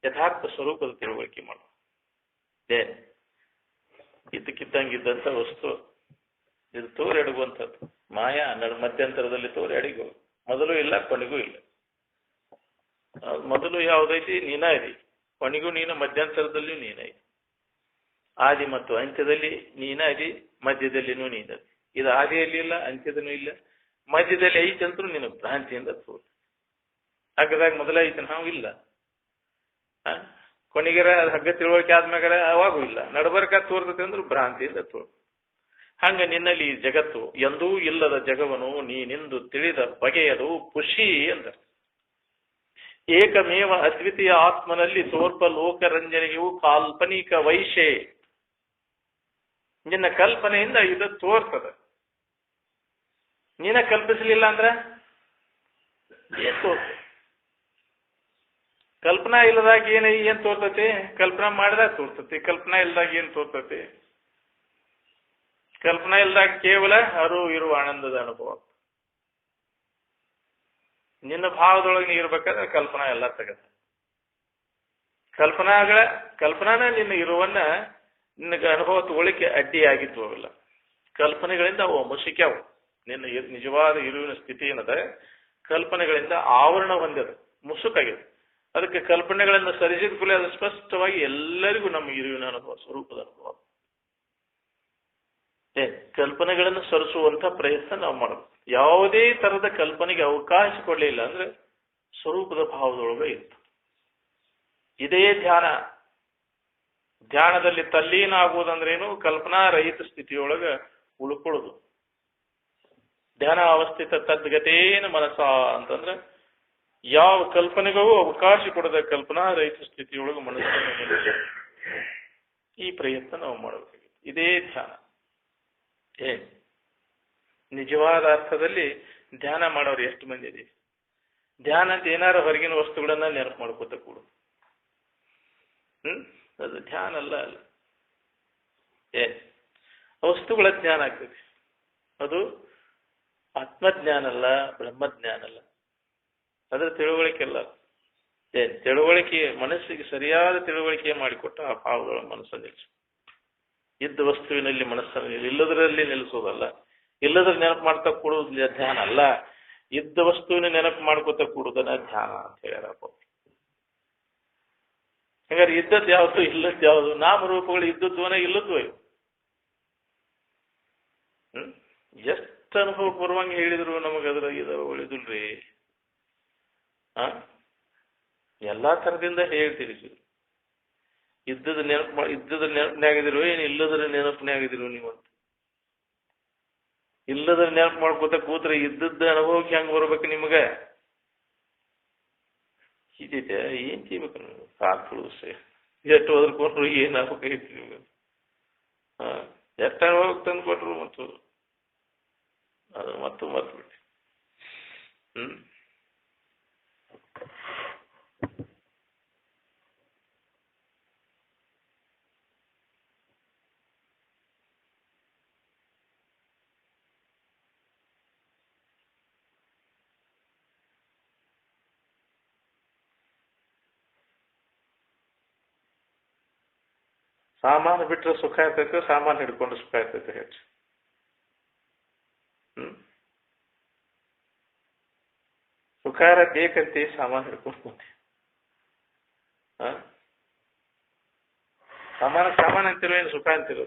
ಯಥಾರ್ಥ ಸ್ವರೂಪದ ತಿಳುವಳಿಕೆ ಮಾಡು. ಇದ್ದಕ್ಕಿದ್ದಂಗಿದ್ದಂಥ ವಸ್ತು ಇದು ತೋರಿ ಅಡಗುವಂಥದ್ದು ಮಾಯಾ. ಮಧ್ಯಂತರದಲ್ಲಿ ತೋರಿ ಅಡಿಗು, ಮೊದಲು ಇಲ್ಲ ಕೊನೆಗೂ ಇಲ್ಲ. ಮೊದಲು ಯಾವುದೈತಿ ನೀನ ಇದಿ, ಕೊನೆಗೂ ನೀನು, ಮಧ್ಯಂತರದಲ್ಲಿಯೂ ನೀನೈತಿ. ಆದಿ ಮತ್ತು ಅಂತ್ಯದಲ್ಲಿ ನೀನ ಇದಿ, ಮಧ್ಯದಲ್ಲಿನೂ ನೀನದಿ. ಇದು ಆದಿಯಲ್ಲಿ ಇಲ್ಲ, ಅಂತ್ಯದನೂ ಇಲ್ಲ, ಮಧ್ಯದಲ್ಲಿ ಐತಂದ್ರೂ ನಿನ್ನ ಭ್ರಾಂತಿಯಿಂದ ತೋರ್. ಹಗ್ಗದಾಗ ಮೊದಲ ಐತನ ಹಾವು ಇಲ್ಲ, ಕೊನೆಗೆರ ಹಗ್ಗ ತಿಳುವಳಿಕೆ ಆದ್ಮ್ಯಾಗರ ಅವಾಗೂ ಇಲ್ಲ, ನಡಬರ್ಕ ತೋರ್ತತೆ ಅಂದ್ರೂ ಭ್ರಾಂತಿಯಿಂದ ತೋರ್. ಹಂಗ ನಿನ್ನಲ್ಲಿ ಈ ಜಗತ್ತು ಎಂದೂ ಇಲ್ಲದ ಜಗವನು ನೀನೆಂದು ತಿಳಿದ ಬಗೆಯದು ಖುಷಿ ಅಂದ. ಏಕಮೇವ ಅದ್ವಿತೀಯ ಆತ್ಮನಲ್ಲಿ ತೋರ್ಪ ಲೋಕರಂಜನೆಯು ಕಾಲ್ಪನಿಕ ವೈಶೇ. ನಿನ್ನ ಕಲ್ಪನೆಯಿಂದ ಇದು ತೋರ್ತದ. ನೀನ ಕಲ್ಪಿಸಲಿಲ್ಲ ಅಂದ್ರ ಏನ್ ತೋರ್ತ? ಕಲ್ಪನಾ ಇಲ್ಲದಾಗ ಏನ್ ತೋರ್ತತಿ? ಕಲ್ಪನಾ ಮಾಡಿದಾಗ ತೋರ್ತತಿ. ಕಲ್ಪನಾ ಇಲ್ದಾಗ ಏನ್ ತೋರ್ತತಿ? ಕಲ್ಪನಾ ಇಲ್ದಾಗ ಕೇವಲ ಇರುವ ಆನಂದದ ಅನುಭವ. ನಿನ್ನ ಭಾವದೊಳಗೆ ನೀ ಇರ್ಬೇಕಾದ್ರೆ ಕಲ್ಪನಾ ಎಲ್ಲ ತೆಗೆದ. ಕಲ್ಪನಾನ ನಿನ್ನ ಇರುವನ್ನ ನಿನಗೆ ಅನುಭವ ತಗೊಳಿಕ್ಕೆ ಅಡ್ಡಿಯಾಗಿತ್ತು ಅವೆಲ್ಲ. ಕಲ್ಪನೆಗಳಿಂದ ಅವು ಮುಸುಕ್ಯಾವು. ನಿನ್ನ ನಿಜವಾದ ಇರುವಿನ ಸ್ಥಿತಿ ಏನದ ಕಲ್ಪನೆಗಳಿಂದ ಆವರಣ ಹೊಂದಿದ, ಮುಸುಕಾಗಿದೆ. ಅದಕ್ಕೆ ಕಲ್ಪನೆಗಳನ್ನು ಸರಿಸಿದ ಕೂಡಲೇ ಅದು ಸ್ಪಷ್ಟವಾಗಿ ಎಲ್ಲರಿಗೂ ನಮ್ಮ ಇರುವಿನ ಅನುಭವ, ಸ್ವರೂಪದ ಅನುಭವ. ಕಲ್ಪನೆಗಳನ್ನು ಸರಿಸುವಂತ ಪ್ರಯತ್ನ ನಾವು ಮಾಡಬೇಕು. ಯಾವುದೇ ತರದ ಕಲ್ಪನೆಗೆ ಅವಕಾಶ ಕೊಡಲಿಲ್ಲ ಅಂದ್ರೆ ಸ್ವರೂಪದ ಭಾವದೊಳಗೆ ಇತ್ತು. ಇದೇ ಧ್ಯಾನ. ಧ್ಯಾನದಲ್ಲಿ ತಲ್ಲೀನ ಆಗುವುದಂದ್ರೇನು? ಕಲ್ಪನಾ ರಹಿತ ಸ್ಥಿತಿಯೊಳಗ ಉಳ್ಕೊಳ್ಳೋದು. ಧ್ಯಾನ ಅವಸ್ಥಿತ ತದ್ಗತೇನ ಮನಸ್ಸ ಅಂತಂದ್ರೆ ಯಾವ ಕಲ್ಪನೆಗೂ ಅವಕಾಶ ಕೊಡದ ಕಲ್ಪನಾ ರಹಿತ ಸ್ಥಿತಿಯೊಳಗೆ ಮನಸ್ಸನ್ನು ಈ ಪ್ರಯತ್ನ ನಾವು ಮಾಡಬೇಕಾಗಿದೆ. ಇದೇ ಧ್ಯಾನ. ನಿಜವಾದ ಅರ್ಥದಲ್ಲಿ ಧ್ಯಾನ ಮಾಡೋರು ಎಷ್ಟು ಮಂದಿ ಇದೆ? ಧ್ಯಾನ ಅಂತ ಏನಾರು ಹೊರಗಿನ ವಸ್ತುಗಳನ್ನ ನೆನಪು ಮಾಡ್ಕೋತ ಕೂಡು. ಅದು ಧ್ಯಾನ ಅಲ್ಲ. ವಸ್ತುಗಳ ಜ್ಞಾನ ಆಗ್ತದೆ. ಅದು ಆತ್ಮಜ್ಞಾನ ಅಲ್ಲ, ಬ್ರಹ್ಮಜ್ಞಾನ ಅಲ್ಲ. ಅದ್ರ ತಿಳುವಳಿಕೆ ಅಲ್ಲ. ತಿಳುವಳಿಕೆ, ಮನಸ್ಸಿಗೆ ಸರಿಯಾದ ತಿಳುವಳಿಕೆ ಮಾಡಿಕೊಟ್ಟ ಆ ಭಾವಗಳ ಮನಸ್ಸನ್ನು ನಿಲ್ಲಿಸು. ಇದ್ದ ವಸ್ತುವಿನಲ್ಲಿ ಮನಸ್ಸನ್ನು ಇಲ್ಲದರಲ್ಲಿ ನಿಲ್ಲಿಸೋದಲ್ಲ. ಇಲ್ಲದ್ರ ನೆನಪು ಮಾಡ್ತಾ ಕೂಡುವುದಿಲ್ಲ ಧ್ಯಾನ ಅಲ್ಲ. ಇದ್ದ ವಸ್ತುವಿನ ನೆನಪು ಮಾಡ್ಕೋತ ಕೂಡುದನ್ನ ಧ್ಯಾನ ಅಂತ ಹೇಳ್ಯಾರಪ್ಪ. ಹಂಗಾರೆ ಇದ್ದದ್ದು ಯಾವುದು ಇಲ್ಲದ್ದು ಯಾವುದು? ನಾಮರೂಪಗಳು ಇದ್ದದ್ವನ ಇಲ್ಲದ್ವು. ಎಷ್ಟು ಅನುಭವ ಬರುವಂಗೆ ಹೇಳಿದ್ರು ನಮಗೆ ಅದ್ರಾಗ ಉಳಿದಿಲ್ರಿ. ಎಲ್ಲಾ ಥರದಿಂದ ಹೇಳ್ತೀರಿ. ಇದ್ದದ ನೆನಪಿನಾಗಿದ್ರು ಏನು ಇಲ್ಲದ್ರ ನೆನಪಿನಾಗಿದ್ರು ನೀವು ಅಂತ. ಇಲ್ಲದ್ರ ನೆನಪು ಮಾಡ್ಕೋತ ಕೂತ್ರೆ ಇದ್ದದ್ದ ಅನುಭವಕ್ಕೆ ಹೆಂಗ್ ಬರ್ಬೇಕು ನಿಮಗ? ಇದೈತೆ ಏನ್ ചെയ്ಬೇಕು ನೀವು? ಕಾಲ್ಗಳು ಎಷ್ಟು ಓದ್ಕೊಂಡ್ರು ಏನ್ ಆಗ್ಬೇಕೈತಿ ನಿಮ್ಗೆ? ಎಷ್ಟು ಅನುಭವಕ್ಕೆ ತಂದು ಕೊಟ್ರು ಮತ್ತು ಅದು ಮತ್ತು ಮರ್ತ್ಬಿಟ್ಟು ಸಾಮಾನು ಬಿಟ್ರೆ ಸುಖ ಇರ್ತೈತೆ, ಸಾಮಾನು ಹಿಡ್ಕೊಂಡು ಸುಖ ಇರ್ತೈತೆ ಹೆಚ್ಚು. ಸುಖಾರ ಬೇಕಂತೆ ಸಾಮಾನು ಹಿಡ್ಕೊಂಡು ಸಾಮಾನು ಅಂತಿರೋ ಏನು ಸುಖ ಅಂತಿರೋ?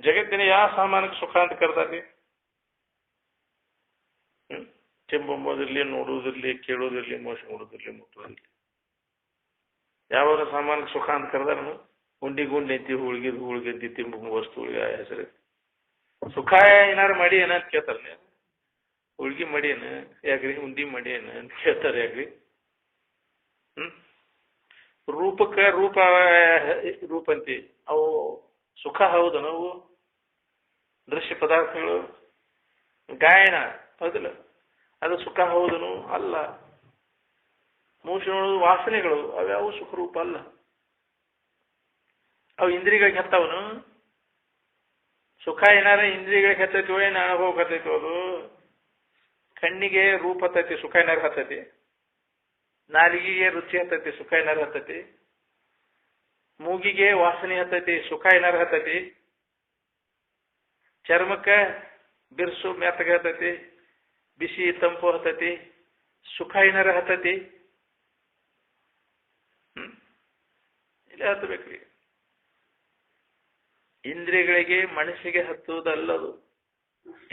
ಜಗತ್ತಿನ ಯಾವ ಸಾಮಾನಕ್ಕೆ ಸುಖ ಅಂತ ಕರ್ದಾರಿ? ಚೆಂಬಂಬೋದಿರ್ಲಿ, ನೋಡುವುದಿರ್ಲಿ, ಕೇಳೋದಿರ್ಲಿ, ಮೋಸ ನೋಡೋದಿರ್ಲಿ, ಮುಟ್ಟೋದಿರ್ಲಿ, ಯಾವ ಸಾಮಾನಕ್ಕೆ ಸುಖ ಅಂತ ಕರೆದಾರ? ಗುಂಡಿ ಐತಿ, ಹುಳ್ಗಿದ್ದಿ ತಿಂಬ ವಸ್ತುಗಳಿಗೆ ಹೆಸರು ಸುಖ ಏನಾರು ಮಾಡಿ ಏನಂತ ಕೇಳ್ತಾರ? ಹುಳ್ಗಿ ಮಡಿಯೇನ ಯಾಕ್ರಿ? ಉಂಡಿ ಮಡಿಯೇನ ಅಂತ ಕೇಳ್ತಾರೆ ಯಾಕ್ರಿ? ರೂಪಕ್ಕ ರೂಪಂತಿ ಅವು ಸುಖ ಹೌದು. ನಾವು ದೃಶ್ಯ ಪದಾರ್ಥಗಳು, ಗಾಯನ ಹೌದಿಲ್ಲ, ಅದು ಸುಖ ಹೌದನು ಅಲ್ಲ. ಮನುಷ್ಯನೋಳು ವಾಸನೆಗಳು ಅವ್ಯಾವು ಸುಖರೂಪ ಅಲ್ಲ. ಅವು ಇಂದ್ರಿಯಗಳಿಗೆ ಹತ್ತವನು. ಸುಖ ಏನಾರ ಇಂದ್ರಿಯಗಳಿಗೆ ಹತ್ತೈತಿವೋ ಏನು ಅನುಭವಕ್ಕೆ ಹತ್ತೈತಿವೋ? ಅದು ಕಣ್ಣಿಗೆ ರೂಪ ಹತ್ತೈತಿ, ಸುಖ ಏನಾರ ಹತ್ತೈತಿ. ನಾಲಿಗೆಗೆ ರುಚಿ ಹತ್ತೈತಿ, ಸುಖ ಏನಾರ ಹತ್ತೈತಿ. ಮೂಗಿಗೆ ವಾಸನೆ ಹತ್ತೈತಿ, ಸುಖ ಏನಾರ ಹತ್ತೈತಿ. ಚರ್ಮಕ್ಕೆ ಬಿರ್ಸು ಮೆತ್ತಗ ಹತ್ತೈತಿ, ಬಿಸಿ ತಂಪು ಹತ್ತೈತಿ, ಸುಖ ಏನಾರ ಹತ್ತೈತಿ. ಇಲ್ಲ ಹತ್ತಬೇಕ್ರಿ. ಇಂದ್ರಿಯಗಳಿಗೆ ಮನಸ್ಸಿಗೆ ಹತ್ತುವುದಲ್ಲದು.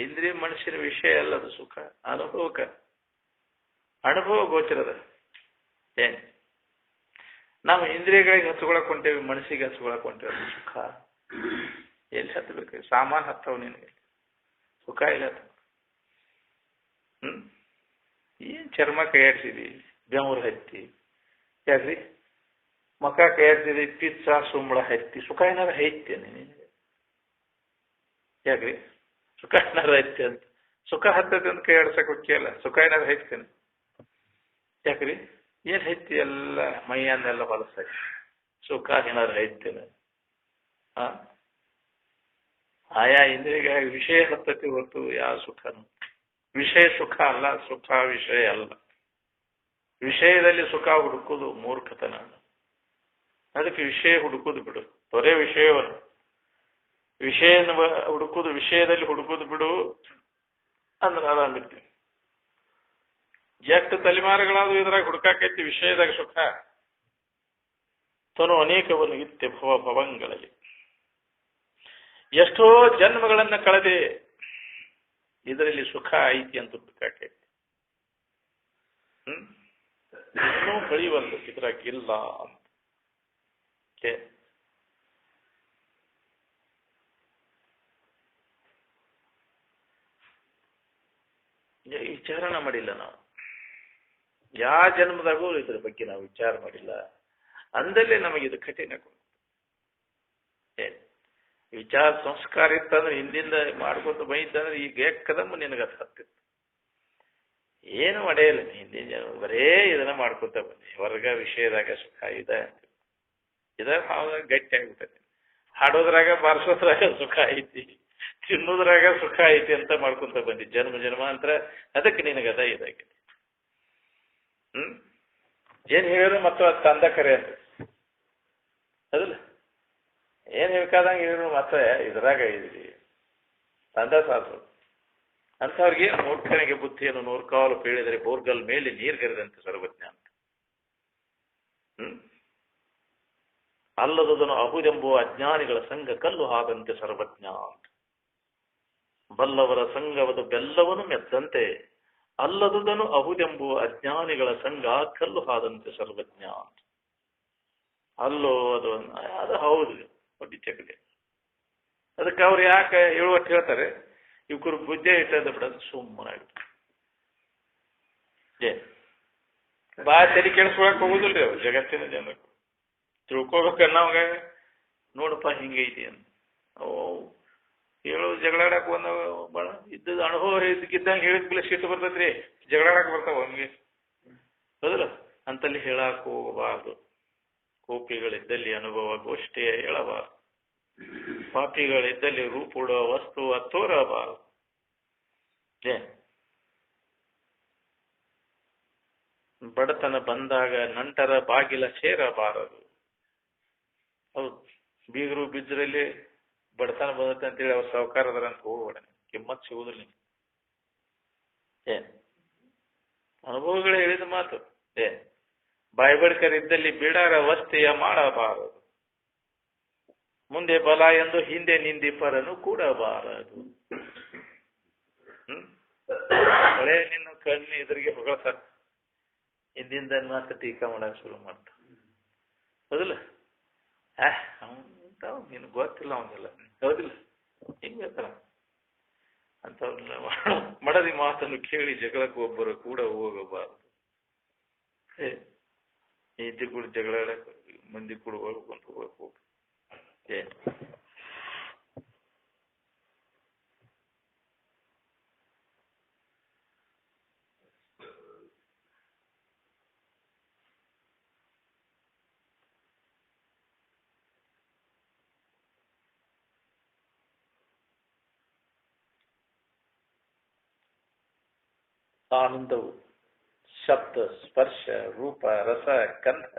ಇಂದ್ರಿಯ ಮನುಷ್ಯನ ವಿಷಯ ಅಲ್ಲದು. ಸುಖ ಅನುಭವ ಗೋಚರದ. ಏನ್ ನಾವು ಇಂದ್ರಿಯಗಳಿಗೆ ಹಚ್ಕೊಳಕ್ ಹೊಂಟೇವಿ, ಮನಸ್ಸಿಗೆ ಹಚ್ಕೊಳಕ್ ಹೊಂಟೇವಿ. ಸುಖ ಎಲ್ಲಿ ಹತ್ತಬೇಕು? ಸಾಮಾನು ಹತ್ತವ ನಿನಗೆ, ಸುಖ ಇಲ್ಲ. ಏನ್ ಚರ್ಮ ಕೈಯಾಡ್ಸಿದಿ, ಬೆವರು ಹತ್ತಿ ಯಾಕ್ರಿ? ಮಕ ಕೈಯಾಡ್ಸಿದಿ, ಪಿಚ್ಚ ಸುಂಬಳ ಹತ್ತಿ, ಸುಖ ಏನಾರ ಹೈತೇನೆ ನಿನಗೆ? ಯಾಕ್ರಿ? ಸುಖ ಏನಾರ ಹೈತಿ ಅಂತ, ಸುಖ ಹತ್ತದ ಅಂತ ಕೈಯಾಡ್ಸಕ್ ಹೋಗ್ಯಲ್ಲ, ಸುಖ ಏನಾರ ಹೈತೇನೆ? ಯಾಕ್ರಿ? ಏನ್ ಹೈತಿ? ಎಲ್ಲ ಮೈಯನ್ನೆಲ್ಲ ಹೊಲಸಾಗಿ ಸುಖ ಏನಾರು ಹೈತೇನೆ? ಆಯಾ ಇಂದ್ರಿಯಗಳಿಗೆ ವಿಷಯ ಹತ್ತತಿ ಹೊರತು ಯಾವ ಸುಖನು? ವಿಷಯ ಸುಖ ಅಲ್ಲ, ಸುಖ ವಿಷಯ ಅಲ್ಲ. ವಿಷಯದಲ್ಲಿ ಸುಖ ಹುಡುಕುವುದು ಮೂರ್ಖತನ. ಅದಕ್ಕೆ ವಿಷಯ ಹುಡುಕುದು ಬಿಡು, ತೊರೆ ವಿಷಯವನ್ನು. ವಿಷಯ ಹುಡುಕುದು, ವಿಷಯದಲ್ಲಿ ಹುಡುಕುದು ಬಿಡು ಅಂದ್ರೆ ಆರಾಮಿರ್ತೀವಿ. ಎಷ್ಟು ತಲೆಮಾರುಗಳಾದ್ರೂ ಇದ್ರಾಗ ಹುಡುಕಾಕೈತಿ ವಿಷಯದಾಗ ಸುಖ. ತನು ಅನೇಕವನ್ನು ಇತ್ತೆ ಭವಂಗಳಲ್ಲಿ. ಎಷ್ಟೋ ಜನ್ಮಗಳನ್ನ ಕಳೆದೆ ಇದರಲ್ಲಿ ಸುಖ ಐತಿ ಅಂತ ಹುಡುಕಾಕೈತಿ. ಇನ್ನೂ ಕಳಿವಲ್ಲ ಇದ್ರಾಗ ಇಲ್ಲ ಅಂತ. ವಿಚಾರಣ ಮಾಡಿಲ್ಲ ನಾವು. ಯಾವ ಜನ್ಮದಾಗೂ ಇದ್ರ ಬಗ್ಗೆ ನಾವು ವಿಚಾರ ಮಾಡಿಲ್ಲ ಅಂದಲ್ಲೇ ನಮಗಿದು ಕಠಿಣ. ವಿಚಾರ ಸಂಸ್ಕಾರ ಇತ್ತಂದ್ರೆ ಹಿಂದಿಂದ ಮಾಡ್ಕೊತ ಬೈತಂದ್ರೆ ಈಗ ಏಕದಮ್ಮ ನಿನಗ ಹತ್ತಿತ್ತು. ಏನು ನಡೆಯಲ್ಲ, ಹಿಂದಿನ ಜನ ಬರೇ ಇದನ್ನ ಮಾಡ್ಕೊತ ಬನ್ನಿ. ವರ್ಗ ವಿಷಯದಾಗ ಸುಖ ಇದೆ, ಇದಾಗ ಹಾವಾಗ ಗಟ್ಟಿ ಆಗ್ಬಿಟ್ಟೈತಿ. ಹಾಡೋದ್ರಾಗ ಬಾರಿಸೋದ್ರಾಗ ಸುಖ ಐತಿ, ತಿನ್ನೋದ್ರಾಗ ಸುಖ ಐತಿ ಅಂತ ಮಾಡ್ಕೊಂತ ಬಂದಿ ಜನ್ಮಾಂತರ. ಅದಕ್ಕೆ ನಿನಗದ ಇದಾಗೈತಿ. ಏನ್ ಹೇಳಿದ್ರು ಮತ್ತು ಅದು ತಂದ ಕರೆ ಅಂತ ಅದಲ್ಲ. ಏನ್ ಹೇಳ್ಕಾದಂಗ ಹೇಳಿದ್ರು ಮತ್ತೆ ಇದ್ರಾಗ ಇದ್ರಿ ತಂದ ಸಾಧು ಅಂಥವ್ರಿಗೆ ಮೂರ್ಖನಿಗೆ ಬುದ್ಧಿಯನ್ನು 100 ಕಾಲು ಪೀಳಿದರೆ ಬೋರ್ಗಲ್ ಮೇಲೆ ನೀರ್ಗರಿದಂತೆ ಸರ್ವಜ್ಞ ಅಂತ. ಹ್ಮ್ ಅಲ್ಲದದನು ಅಹುದೆಂಬುವ ಅಜ್ಞಾನಿಗಳ ಸಂಘ ಕಲ್ಲು ಹಾದಂತೆ ಸರ್ವಜ್ಞ. ಬಲ್ಲವರ ಸಂಘವದು ಬೆಲ್ಲವನು ಮೆದ್ದಂತೆ ಅಲ್ಲದುದನು ಅಹುದೆಂಬುವ ಅಜ್ಞಾನಿಗಳ ಸಂಘ ಕಲ್ಲು ಹಾದಂತೆ ಸರ್ವಜ್ಞ. ಅಲ್ಲೋ ಅದು ಹೌದು ಹೊಡಿಚಕಡೆ. ಅದಕ್ಕೆ ಅವ್ರು ಯಾಕೆ ಹೇಳುವಟ್ಟು ಹೇಳ್ತಾರೆ, ಇವ್ರು ಬುದ್ಧಿ ಇಟ್ಟದ ಬಿಡೋದು ಸುಮ್ಮನಾಗುತ್ತೆ. ಬಾ ತಲೆ ಕೆಡಿಸ್ಕೊಳಕ್ ಹೋಗುದಿಲ್ರಿ ಅವ್ರು. ಜಗತ್ತಿನ ಜನರು ತಿಳ್ಕೊಬೇಕ ನಾವಾಗ, ನೋಡಪ್ಪ ಹಿಂಗೈತಿ ಅಂತ. ಹೇಳು ಜಗಳಾಡಕ್ ಒಂದು ಇದ್ದದ ಅನುಭವ ಇದ್ದಕ್ಕಿದ್ದಂಗೆ ಹೇಳಿದ್ಮೇಲೆ ಸಿಟ್ಟು ಬರ್ತೈತ್ರಿ, ಜಗಳಾಡಕ್ ಬರ್ತಾವ ನಮ್ಗೆ, ಹೌದಲ್ಲ? ಅಂತಲ್ಲಿ ಹೇಳಕ್ ಹೋಗಬಾರ್ದು. ಕೋಪಿಗಳಿದ್ದಲ್ಲಿ ಅನುಭವ ಗೋಷ್ಠಿಯ ಹೇಳಬಾರದು. ಪಾಪಿಗಳಿದ್ದಲ್ಲಿ ರೂಪುಡುವ ವಸ್ತು ತೋರಬಾರದು. ಬಡತನ ಬಂದಾಗ ನಂಟರ ಬಾಗಿಲ ಸೇರಬಾರದು. ಹೌದು, ಬೀಗರು ಬಿದ್ರಲ್ಲಿ ಬಡತನ ಬಂದತ್ತೆ ಅಂತೇಳಿ ಅವ್ರ ಸಾಹುಕಾರದರ ಅಂತ ಹೋಗ್ಬೇಡ, ಕಿಮ್ಮತ್ ಸಿಗುದಿಲ್ಲ. ಅನುಭವಗಳೇ ಹೇಳಿದ ಮಾತು. ಬಾಯ್ಬಡ್ಕರಿದ್ದಲ್ಲಿ ಬಿಡಾರ ವಸ್ತೆಯ ಮಾಡಬಾರದು. ಮುಂದೆ ಬಲ ಎಂದು ಹಿಂದೆ ನಿಂದಿಪರನು ಕೂಡಬಾರದು. ಹೊಳೆ ನಿನ್ನ ಕಣ್ಣು ಎದುರಿಗೆ ಹೊಗಳತಾರ, ಹಿಂದಿಂದ ಮಾತ್ರ ಟೀಕಾ ಮಾಡಕ್ ಶುರು ಮಾಡ್ತ, ಹೌದಿಲ್ಲ? ನಿನ್ ಗೊತ್ತಿಲ್ಲ ಅವನ್ನೆಲ್ಲ, ಹೌದಿಲ್ಲ? ಹಿಂಗ ಅಂತವ್ರನ್ನ ಮಡದಿ ಮಾತನ್ನು ಕೇಳಿ ಜಗಳಕ್ಕೆ ಒಬ್ಬರು ಕೂಡ ಹೋಗಬಾರದು. ಹೆಂಡತಿ ಕೂಡ ಜಗಳಾಡಕ್ ಮಂದಿ ಕೂಡ ಹೋಗ್ಕೊಂತ ಹೋಗ್ಬೇಕು. ಆನಂದವು ಶಬ್ದ, ಸ್ಪರ್ಶ, ರೂಪ, ರಸ, ಗಂಧ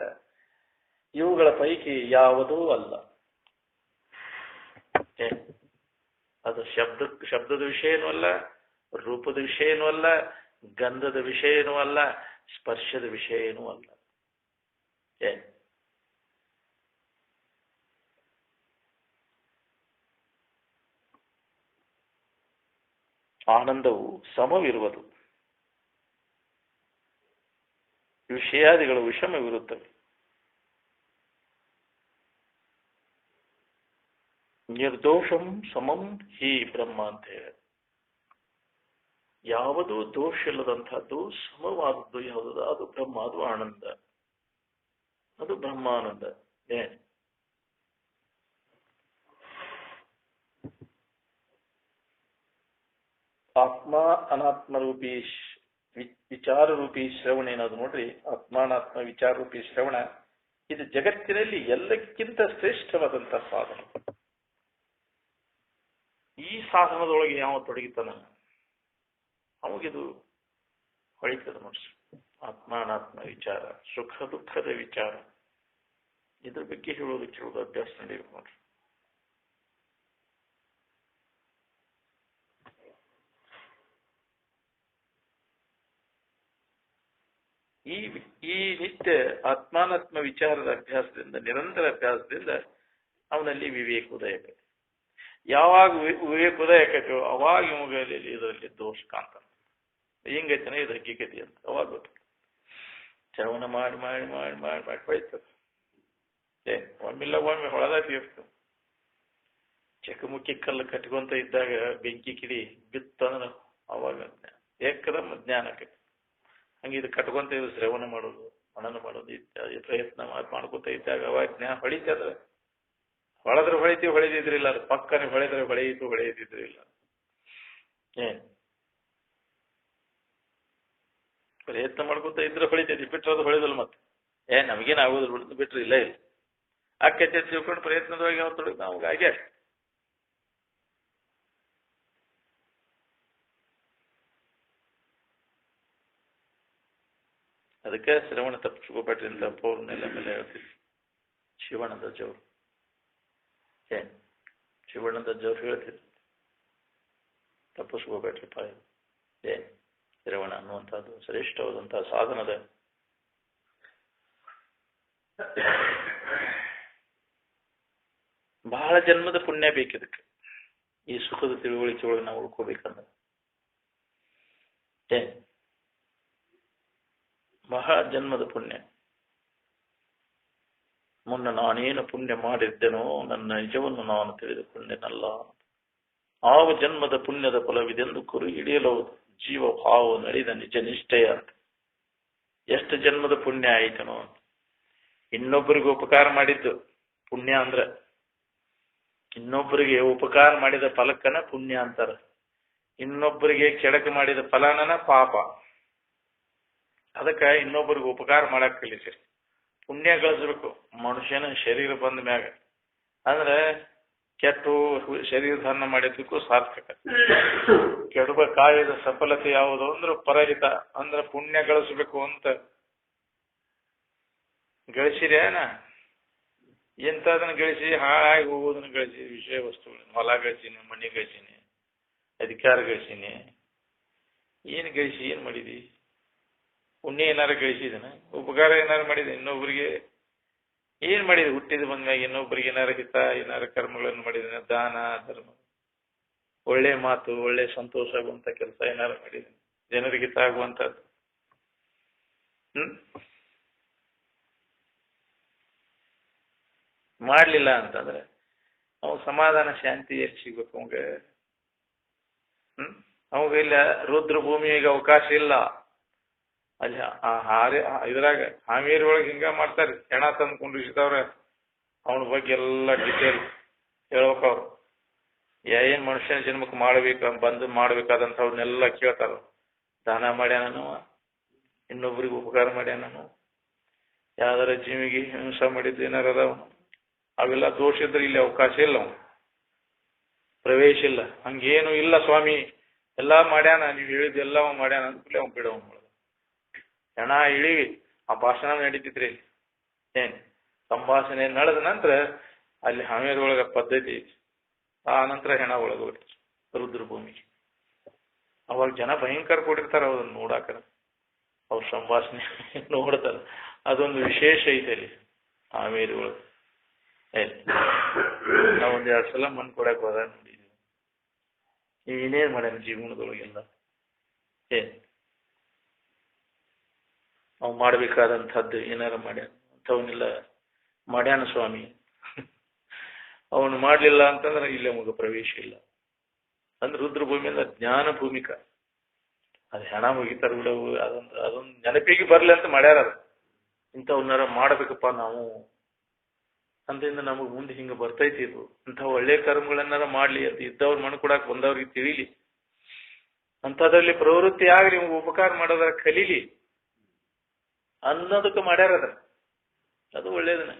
ಇವುಗಳ ಪೈಕಿ ಯಾವುದೂ ಅಲ್ಲ. ಅದು ಶಬ್ದದ ವಿಷಯನೂ ಅಲ್ಲ, ರೂಪದ ವಿಷಯನೂ ಅಲ್ಲ, ಗಂಧದ ವಿಷಯನೂ ಅಲ್ಲ, ಸ್ಪರ್ಶದ ವಿಷಯನೂ ಅಲ್ಲ. ಆನಂದವು ಸಮವಿರುವುದು, ವಿಷಯಾದಿಗಳು ವಿಷಮವಿರುತ್ತವೆ. ನಿರ್ದೋಷಂ ಸಮಂ ಹಿ ಬ್ರಹ್ಮ ಅಂತ ಹೇಳಿ, ಯಾವುದೂ ದೋಷ ಇಲ್ಲದಂತಹದ್ದು ಸಮವಾದದ್ದು ಯಾವುದದು ಅದು ಬ್ರಹ್ಮ, ಅದು ಆನಂದ, ಅದು ಬ್ರಹ್ಮಾನಂದ. ಆತ್ಮ ಅನಾತ್ಮ ರೂಪಿ ವಿಚಾರ ರೂಪಿ ಶ್ರವಣ ಏನದು ನೋಡ್ರಿ. ಆತ್ಮಾನಾತ್ಮ ವಿಚಾರ ರೂಪಿ ಶ್ರವಣ ಇದು ಜಗತ್ತಿನಲ್ಲಿ ಎಲ್ಲಕ್ಕಿಂತ ಶ್ರೇಷ್ಠವಾದಂತಹ ಸಾಧನ. ಈ ಸಾಧನದೊಳಗೆ ಯಾವ ತೊಡಗಿತಾನ ಅವಾಗಿದು ಹೊಳಿತದ ನೋಡ್ರಿ. ಆತ್ಮಾನಾತ್ಮ ವಿಚಾರ, ಸುಖ ದುಃಖದ ವಿಚಾರ, ಇದ್ರ ಬಗ್ಗೆ ಹೇಳೋದು ಅಭ್ಯಾಸ ನಡೀಬೇಕು ನೋಡ್ರಿ. ಈ ನಿತ್ಯ ಆತ್ಮಾನಾತ್ಮ ವಿಚಾರದ ಅಭ್ಯಾಸದಿಂದ, ನಿರಂತರ ಅಭ್ಯಾಸದಿಂದ ಅವನಲ್ಲಿ ವಿವೇಕೋದಯಕತೆ. ಯಾವಾಗ ವಿವೇಕೋದಯಕತೆಯೋ ಅವಾಗ ಇವುಗಳಲ್ಲಿ ಇದರಲ್ಲಿ ದೋಷ ಕಾಣ್ತಾನೆ. ಹಿಂಗೈತನೆ ಇದು ಹಕ್ಕಿಕತೆ ಅಂತ ಅವಾಗ ಗೊತ್ತು. ಶ್ರವಣ ಮಾಡಿ ಮಾಡಿ ಮಾಡಿ ಮಾಡಿ ಮಾಡಿ ಹೊಯ್ತದೆ. ಒಮ್ಮಿಲ್ಲ ಒಮ್ಮೆ ಹೊಳದಾತಿ ಇರ್ತದೆ. ಚಕಮುಕ್ಕಿ ಕಲ್ಲು ಕಟ್ಕೊಂತ ಇದ್ದಾಗ ಬೆಂಕಿ ಕಿಡಿ ಬಿತ್ತಂದ್ರೆ ಅವಾಗ ಏಕದಮ್ ಜ್ಞಾನಕ್ಕೆ. ಹಂಗೆ ಇದು ಕಟ್ಕೊಂತ ಇದು ಶ್ರವಣ ಮಾಡೋದು, ಮನನ ಮಾಡೋದು ಇತ್ಯಾದಿ ಪ್ರಯತ್ನ ಮಾಡ್ಕೊತ ಇದ್ದಾಗ ಅವಾಗ ಜ್ಞಾನ ಹೊಳಿತದ. ಹೊಳೆದ್ರೆ ಹೊಳಿತೀವಿ, ಹೊಳೆದಿದ್ರಿಲ್ಲ. ಅದು ಪಕ್ಕನೆ ಹೊಳೆದ್ರೆ ಹೊಳೆಯದಿದ್ರಿಲ್ಲ. ಪ್ರಯತ್ನ ಮಾಡ್ಕೊತ ಇದ್ರೆ ಹೊಳಿತೈತಿ, ಬಿಟ್ರೆ ಅದು ಹೊಳೆದಲ್ಲ. ಮತ್ತೆ ನಮಗೇನು ಆಗೋದಿಲ್ಲ, ಬಿಟ್ರೆ ಇಲ್ಲ ಇಲ್ಲ ಆಕೈತೆ ತಿಳ್ಕೊಂಡು ಪ್ರಯತ್ನದೊಳಗೆ ಯಾವ ತೊಡಗಿ ನಮ್ಗೆ ಹಾಗೆ. ಅದಕ್ಕೆ ಶ್ರವಣ ತಪ್ಪಿಸ್ಕೋಬೇಡ್ರಿ ಅಂತ ಪೌರ್ನೆಲ್ಲ ಮೇಲೆ ಹೇಳ್ತಿದ್ವಿ. ಶಿವಣ್ಣದ ಜೋರು ಶಿವಣ್ಣದ ಜೋರು ಹೇಳ್ತಿದ್ರು, ತಪ್ಪಿಸ್ಕೋಬೇಡ್ರಿಪ್ಪ. ಶ್ರವಣ ಅನ್ನುವಂಥದ್ದು ಶ್ರೇಷ್ಠವಾದಂತಹ ಸಾಧನದ ಬಹಳ ಜನ್ಮದ ಪುಣ್ಯ ಬೇಕಿದಕ್ಕೆ ಈ ಸುಖದ ತಿಳುವಳಿಕೆ ಒಳಗೆ ನಾವು ಉಳ್ಕೋಬೇಕಂದ್ರೆ. ಬಹಳ ಜನ್ಮದ ಪುಣ್ಯ. ಮುನ್ನ ನಾನೇನು ಪುಣ್ಯ ಮಾಡಿದ್ದೆನೋ ನನ್ನ ನಿಜವನ್ನು ನಾನು ತಿಳಿದುಕೊಂಡೆನಲ್ಲ. ಆವ ಜನ್ಮದ ಪುಣ್ಯದ ಫಲವಿದೆಂದು ಕುರು ಹಿಡಿಯಲಬಹುದು ಜೀವ ಭಾವ ನಡೆದ ನಿಜ ನಿಷ್ಠೆಯ. ಎಷ್ಟು ಜನ್ಮದ ಪುಣ್ಯ ಆಯ್ತನೋ. ಇನ್ನೊಬ್ಬರಿಗೆ ಉಪಕಾರ ಮಾಡಿದ್ದು ಪುಣ್ಯ ಅಂದ್ರ, ಇನ್ನೊಬ್ಬರಿಗೆ ಉಪಕಾರ ಮಾಡಿದ ಫಲಕ್ಕನ ಪುಣ್ಯ ಅಂತಾರ. ಇನ್ನೊಬ್ಬರಿಗೆ ಕೆಡಕ ಮಾಡಿದ ಫಲನ ಪಾಪ. ಅದಕ್ಕ ಇನ್ನೊಬ್ಬರಿಗೆ ಉಪಕಾರ ಮಾಡಕ್ ಕಲಿಸಿ ಪುಣ್ಯ ಗಳಿಸ್ಬೇಕು ಮನುಷ್ಯನ ಶರೀರ ಬಂದ ಮ್ಯಾಗ. ಅಂದ್ರೆ ಕೆಟ್ಟು ಶರೀರ ಧಾರಣ ಮಾಡಿದ್ದಕ್ಕೂ ಸಾರ್ಥಕ. ಕೆಡುವ ಕಾಯದ ಸಫಲತೆ ಯಾವುದು ಅಂದ್ರೆ ಪರಹಿತ, ಅಂದ್ರೆ ಪುಣ್ಯ ಗಳಿಸ್ಬೇಕು ಅಂತ ಗಳಿಸಿರೇನ. ಎಂತದನ್ನ ಗಳಿಸಿ ಹಾಳಾಗಿ ಹೋಗೋದನ್ನ ಗಳಿಸಿ, ವಿಷಯ ವಸ್ತುಗಳನ್ನ ಹೊಲ ಗಳಿಸಿನಿ, ಮಣ್ಣಿ ಗಳಿಸಿನಿ, ಅಧಿಕಾರ ಗಳಿಸಿನಿ. ಏನ್ ಗಳಿಸಿ ಏನ್ ಮಾಡಿದಿ? ಪುಣ್ಯ ಏನಾರ ಗಳಿಸಿದನ? ಉಪಕಾರ ಏನಾರು ಮಾಡಿದ? ಇನ್ನೊಬ್ರಿಗೆ ಏನ್ ಮಾಡಿದೆ? ಹುಟ್ಟಿದ ಬಂದ್ಮ್ಯಾಗ ಇನ್ನೊಬ್ರಿಗೆ ಏನಾರ ಹಿತ ಏನಾರ ಕರ್ಮಗಳನ್ನು ಮಾಡಿದನ? ದಾನ ಧರ್ಮ, ಒಳ್ಳೆ ಮಾತು, ಒಳ್ಳೆ ಸಂತೋಷ ಆಗುವಂತ ಕೆಲಸ ಏನಾರು ಮಾಡಿದನ? ಜನರಿಗೆ ಹಿತ ಆಗುವಂತದ್ದು. ಮಾಡ್ಲಿಲ್ಲ ಅಂತಂದ್ರೆ ಅವ ಸಮಾಧಾನ ಶಾಂತಿ ಎಲ್ಲಿ ಸಿಗ್ಬೇಕು ಅವಂಗ? ಅವಾಗ ಇಲ್ಲ ರುದ್ರ ಭೂಮಿಗೆ ಅವಕಾಶ ಇಲ್ಲ. ಅಲ್ಲಿ ಇದ್ರಾಗ ಹಾವೇರಿ ಒಳಗೆ ಹಿಂಗ ಮಾಡ್ತಾರೆ. ಹೆಣ ತಂದು ಕುಂಡ್ರಿಸಿದವ್ರ ಅವನ ಬಗ್ಗೆ ಎಲ್ಲ ಡೀಟೇಲ್ ಹೇಳ್ಬೇಕ. ಅವ್ರು ಏನ್ ಮನುಷ್ಯನ ಜನ್ಮಕ್ಕೆ ಮಾಡ್ಬೇಕು ಬಂದು ಮಾಡ್ಬೇಕಾದಂಥವ್ರನ್ನೆಲ್ಲ ಕೇಳ್ತಾರ. ದಾನ ಮಾಡ್ಯಾನವ, ಇನ್ನೊಬ್ರಿಗೆ ಉಪಕಾರ ಮಾಡ್ಯಾನವ, ಯಾವ್ದಾರ ಜೀವಿಗೆ ಹಿಂಸೆ ಮಾಡಿದ್ದು ಏನಾರ ಅದಾವನು, ಅವೆಲ್ಲ ದೋಷ ಇದ್ರೆ ಇಲ್ಲಿ ಅವಕಾಶ ಇಲ್ಲ, ಅವನು ಪ್ರವೇಶ ಇಲ್ಲ. ಹಂಗೇನು ಇಲ್ಲ ಸ್ವಾಮಿ, ಎಲ್ಲಾ ಮಾಡ್ಯಾನ, ನೀವು ಹೇಳಿದ್ದೆಲ್ಲ ಅವ ಮಾಡ್ಯಾನ ಅಂದ್ಕೂಲೆ ಅವ್ನು ಬಿಡವ. ಹೆಣ ಇಳಿವಿ ಆ ಭಾಷಣ ನಡೀತಿದ್ರಿ. ಏನ್ ಸಂಭಾಷಣೆ ನಡೆದ ನಂತರ ಅಲ್ಲಿ ಹಾವೇರಿ ಒಳಗ ಪದ್ಧತಿ ಐತಿ. ಆ ನಂತರ ಹೆಣ ಒಳಗ ಹೋಗ್ತಿ ರುದ್ರಭೂಮಿಗೆ. ಅವಾಗ ಜನ ಭಯಂಕರ ಕೊಟ್ಟಿರ್ತಾರ ಅವ್ರನ್ನ ನೋಡಾಕ. ಅವ್ರ ಸಂಭಾಷಣೆ ನೋಡ್ತಾರ. ಅದೊಂದು ವಿಶೇಷ ಐತೆ ಅಲ್ಲಿ ಹಾವೇರಿ ಒಳಗ. ನಾವೊಂದ್ 2 ಸಲ ಮಣ್ಣು ಕೊಡಕ್ ಹೋದ ನೋಡಿದ್ವಿ. ಏನೇನ್ ಮಾಡ್ಯಾನ ಜೀವನದೊಳಗೆಲ್ಲ. ಅವ್ ಮಾಡ್ಬೇಕಾದಂಥದ್ದು ಏನಾರ ಮಾಡ್ಯಾನ ಅಂಥವನ್ನೆಲ್ಲ ಮಾಡ್ಯಾನ ಸ್ವಾಮಿ. ಅವನು ಮಾಡ್ಲಿಲ್ಲ ಅಂತಂದ್ರೆ ಇಲ್ಲೇ ಮಗ ಪ್ರವೇಶ ಇಲ್ಲ. ಅಂದ್ರೆ ರುದ್ರಭೂಮಿ ಅಂದ್ರೆ ಜ್ಞಾನ ಭೂಮಿಕ. ಅದು ಹೆಣ ಮುಗಿತಾರ ಬಿಡವು. ಅದೊಂದು ನೆನಪಿಗೆ ಬರ್ಲಿ ಅಂತ ಮಾಡ್ಯಾರ. ಅದು ಇಂಥವನ್ನಾರ ಮಾಡ್ಬೇಕಪ್ಪ ನಾವು ಅಂದ್ರಿಂದ ನಮಗ್ ಮುಂದೆ ಹಿಂಗ ಬರ್ತೈತಿ. ಇದು ಇಂಥ ಒಳ್ಳೆ ಕರ್ಮಗಳನ್ನಾರ ಮಾಡ್ಲಿ ಅಂತ ಇದ್ದವ್ರು ಮಣ್ಣು ಕೊಡಾಕ್ ಬಂದವ್ರಿಗೆ ತಿಳಿಲಿ. ಅಂಥದ್ರಲ್ಲಿ ಪ್ರವೃತ್ತಿ ಆಗ್ಲಿ, ನಿಮ್ಗೆ ಉಪಕಾರ ಮಾಡೋದ್ರ ಕಲೀಲಿ ಅನ್ನೋದಕ್ಕೆ ಮಾಡ್ಯಾರ. ಅದು ಒಳ್ಳೇದನ್ನ.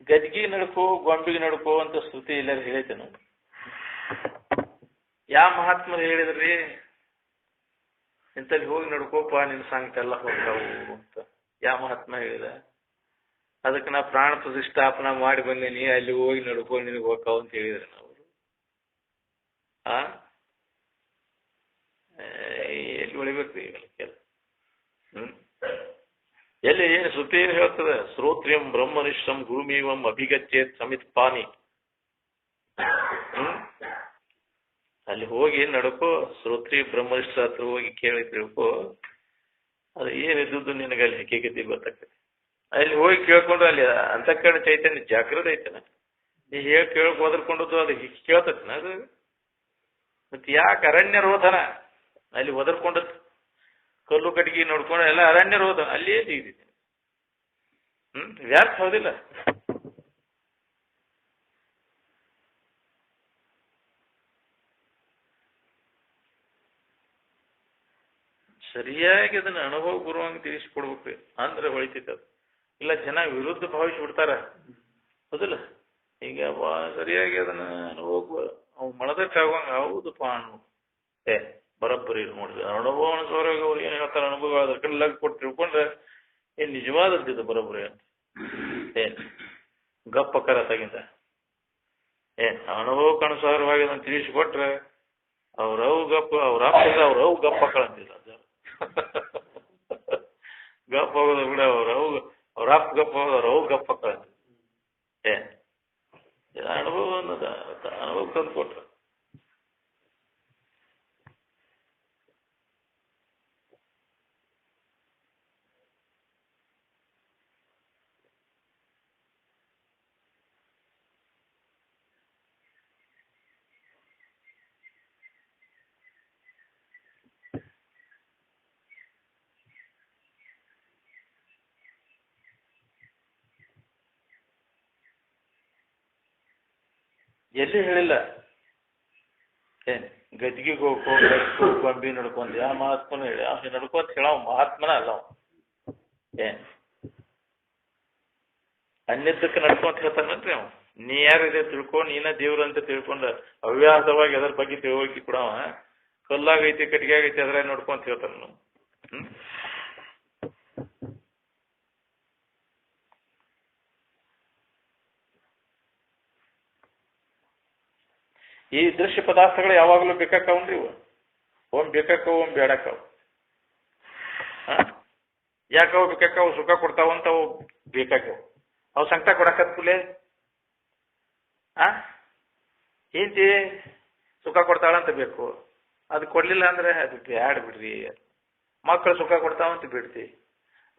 ಗದ್ಗಿ ನಡ್ಕೋ ಗೊಂಬಿಗೆ ನಡ್ಕೋ ಅಂತ ಶ್ರುತಿ ಎಲ್ಲಾರು ಹೇಳೈತೇನು? ಯಾವ ಮಹಾತ್ಮರು ಹೇಳಿದ್ರಿ ಇಂತಲ್ಲಿ ಹೋಗಿ ನಡ್ಕೋಪ ನಿನ್ ಸಾಂಗತ ಎಲ್ಲ ಹೋಗ್ತಾವು ಅಂತ? ಯಾವ ಮಹಾತ್ಮ ಹೇಳಿದ? ಅದಕ್ಕೆ ನಾ ಪ್ರಾಣ ಪ್ರತಿಷ್ಠಾಪನಾ ಮಾಡಿ ಬಂದೇನಿ, ಅಲ್ಲಿ ಹೋಗಿ ನಡ್ಕೋ ನಿನಗೆ ಹೋಗ್ತಾವ ಅಂತ ಹೇಳಿದ್ರೆ ನಾವು ಎಲ್ಲಿ ಉಳಿಬೇಕು ಈಗ? ಎಲ್ಲಿ ಏನು ಶ್ರುತಿ ಏನು ಹೇಳ್ತದೆ? ಶ್ರೋತ್ರಿಯಂ ಬ್ರಹ್ಮನಿಷ್ಠಂ ಗುರುಮೀವಂ ಅಭಿಗತ್ಯೇತ್ ಸಮಿತ್ ಪಾನಿ. ಅಲ್ಲಿ ಹೋಗಿ ನಡ್ಕೋ, ಶ್ರೋತ್ರಿ ಬ್ರಹ್ಮನಿಷ್ಠ ಹತ್ರ ಹೋಗಿ ಕೇಳಿ ತಿಳ್ಕೋ. ಅದು ಏನಿದ್ದು ನಿನಗೆ ಅಲ್ಲಿ ಹೆಕ್ಕೆಗತಿ ಗೊತ್ತಾಗ್ತದೆ. ಅಲ್ಲಿ ಹೋಗಿ ಕೇಳ್ಕೊಂಡ್ರೆ ಅಲ್ಲಿ ಅಂತಃಕರಣ ಚೈತನ್ಯ ಜಾಗೃತ ಐತನ. ನೀ ಹೇಳಿ ಕೇಳಕ್ ಒದರ್ಕೊಂಡದ್ದು ಅದು ಕೇಳ್ತೈತನ ಅದು? ಮತ್ತೆ ಯಾಕೆ ಅರಣ್ಯ ರೋಧನ ಅಲ್ಲಿ ಒದರ್ಕೊಂಡದ್ದು? ಕಲ್ಲು ಕಟ್ಟಿಗೆ ನೋಡ್ಕೊಂಡು ಎಲ್ಲ ಅರಣ್ಯ ರೋಧನ ಅಲ್ಲಿಯೇ ಸಿಗಿದೀನಿ. ವ್ಯರ್ಥ ಹೌದಿಲ್ಲ? ಸರಿಯಾಗಿ ಅದನ್ನ ಅನುಭವ ಪೂರ್ವವಾಗಿ ತಿಳಿಸ್ಕೊಡ್ಬೇಕು. ಅಂದ್ರೆ ಹೊಳಿತೈತೆ. ಇಲ್ಲ ಜನ ವಿರುದ್ಧ ಭಾವಿಸಿ ಬಿಡ್ತಾರ. ಹೌದಿಲ್ಲ? ಈಗ ಸರಿಯಾಗಿ ಅದನ್ನ ಅವು ಮಳದಕ್ಕೆ ಆಗುವಂಗ ಹೌದಪ್ಪ ಅನ್ನು ಏ ಬರೋಬ್ಬರಿ ನೋಡಿದ್ವಿ ಅನುಭವ ಅನುಸರವಾಗಿ ಅವ್ರು ಏನ್ ಹೇಳ್ತಾರೆ ಅನುಭವ ಅದ್ರ ಕಡೆ ಲಗ್ ಕೊಟ್ಟು ತಿಳ್ಕೊಂಡ್ರೆ ಏನ್ ನಿಜವಾದದ್ದು ಬರೋಬ್ಬರಿ ಅಂತ ಏನ್ ಗಪ್ಪ ಕರತಾಗಿಂದ ಏನ್ ಅನುಭವಕ್ಕೆ ಅನುಸಾರವಾಗಿ ಅದನ್ನು ತಿಳಿಸಿಕೊಟ್ರೆ ಅವ್ರವು ಗಪ್ಪ ಅವ್ರ ಅಪ್ಪ ಅವ್ರವು ಗಪ್ಪ ಕಳಂತಿಲ್ಲ ಗಪ್ಪ ಹೋಗೋದು ಕೂಡ ಅವ್ರ ಅಪ್ಪ ಗಪ್ಪ ಹೋಗೋದು ಅವ್ರವು ಗಪ್ಪ ಕಳಂತಿಲ್ಲ ಏನ್ ಅನುಭವ ಅನ್ನೋದ ಅನುಭವ ತಂದು ಕೊಟ್ರ ಎಲ್ಲಿ ಹೇಳಿಲ್ಲ ಏನ್ ಗದ್ಗಿಗೆ ಹೋಗಿ ಗೊಂಬಿ ನಡ್ಕೊಂಡ್ ಯಾವ ಮಹಾತ್ಮನು ಹೇಳಿ ಅವ್ ನಡ್ಕೊಂತ ಹೇಳ ಮಹಾತ್ಮನ ಅಲ್ಲ ಅವ ಏನ್ ಅನ್ಯದಕ್ಕೆ ನಡ್ಕೊಂತ ಹೇಳ್ತಾನನ್ರಿ ಅವ ನೀ ಯಾರಿದೆ ತಿಳ್ಕೊಂಡು ನೀನ ದೇವ್ರ ಅಂತ ತಿಳ್ಕೊಂಡ ಹವ್ಯಾಸವಾಗಿ ಅದ್ರ ಬಗ್ಗೆ ತಿಳುವಳಿಕೆ ಕೊಡವ ಕಲ್ಲಾಗೈತಿ ಕಟ್ಟಿಗೆ ಆಗೈತಿ ಅದ್ರ ನೋಡ್ಕೊಂತ ಹೇಳ್ತಾನ ನಾವು ಈ ದೃಶ್ಯ ಪದಾರ್ಥಗಳು ಯಾವಾಗಲೂ ಬೇಕಾಕವನ್ರಿ ಇವು ಓಂ ಬೇಕಾಕವು ಓಂ ಬೇಡಕ್ಕವು ಯಾಕವು ಬೇಕಾಕವು ಸುಖ ಕೊಡ್ತಾವಂತ ಅವು ಬೇಕಾಕವು ಅವು ಸಂಕಟ ಕೊಡಕತ್ಕೂಲೆ ಏಂತಿ ಸುಖ ಕೊಡ್ತಾಳಂತ ಬೇಕು ಅದು ಕೊಡ್ಲಿಲ್ಲ ಅಂದ್ರೆ ಅದು ಬ್ಯಾಡ್ ಬಿಡ್ರಿ ಮಕ್ಕಳು ಸುಖ ಕೊಡ್ತಾವಂತ ಬಿಡ್ತಿ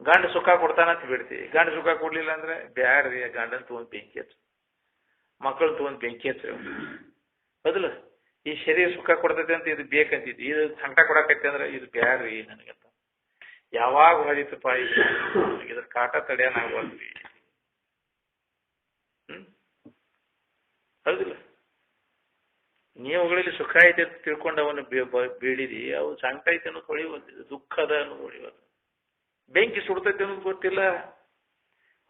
ಗಂಡ ಸುಖ ಕೊಡ್ತಾನಂತ ಬಿಡ್ತಿ ಗಂಡ ಸುಖ ಕೊಡ್ಲಿಲ್ಲ ಅಂದ್ರೆ ಬ್ಯಾಡ್ರಿ ಗಂಡನ ತಗೊಂಡ್ ಬೆಂಕಿ ಹಚ್ಚು ಮಕ್ಕಳು ತಗೊಂಡ್ ಬೆಂಕಿ ಹಚ್ಚು ಹೌದಲ್ಲ ಈ ಶರೀರ ಸುಖ ಕೊಡ್ತೈತೆ ಅಂತ ಇದು ಬೇಕಂತಿದ್ದು ಇದು ಸಂಕಟ ಕೊಡಕೈತೆ ಅಂದ್ರೆ ಇದು ಬ್ಯಾಡ್ರಿ ನನಗಂತ ಯಾವಾಗ ಹೊಡಿತಪ್ಪ ಇದ್ರ ಕಾಟ ತಡೆಯನಾಗ್ಬಾರ್ದ್ರಿ ಹೌದಿಲ್ಲ ನೀವುಗಳಲ್ಲಿ ಸುಖ ಐತೆ ಅಂತ ತಿಳ್ಕೊಂಡು ಅವನು ಬೀಳಿದಿ ಅವು ಸಂಕಟ ಐತೆ ಅನ್ನೋದು ಹೊಳಿವಲ್ದು ದುಃಖದ ಅನ್ನೋದು ಹೊಳಿವಲ್ದು ಬೆಂಕಿ ಸುಡ್ತೈತೆ ಅನ್ನೋದು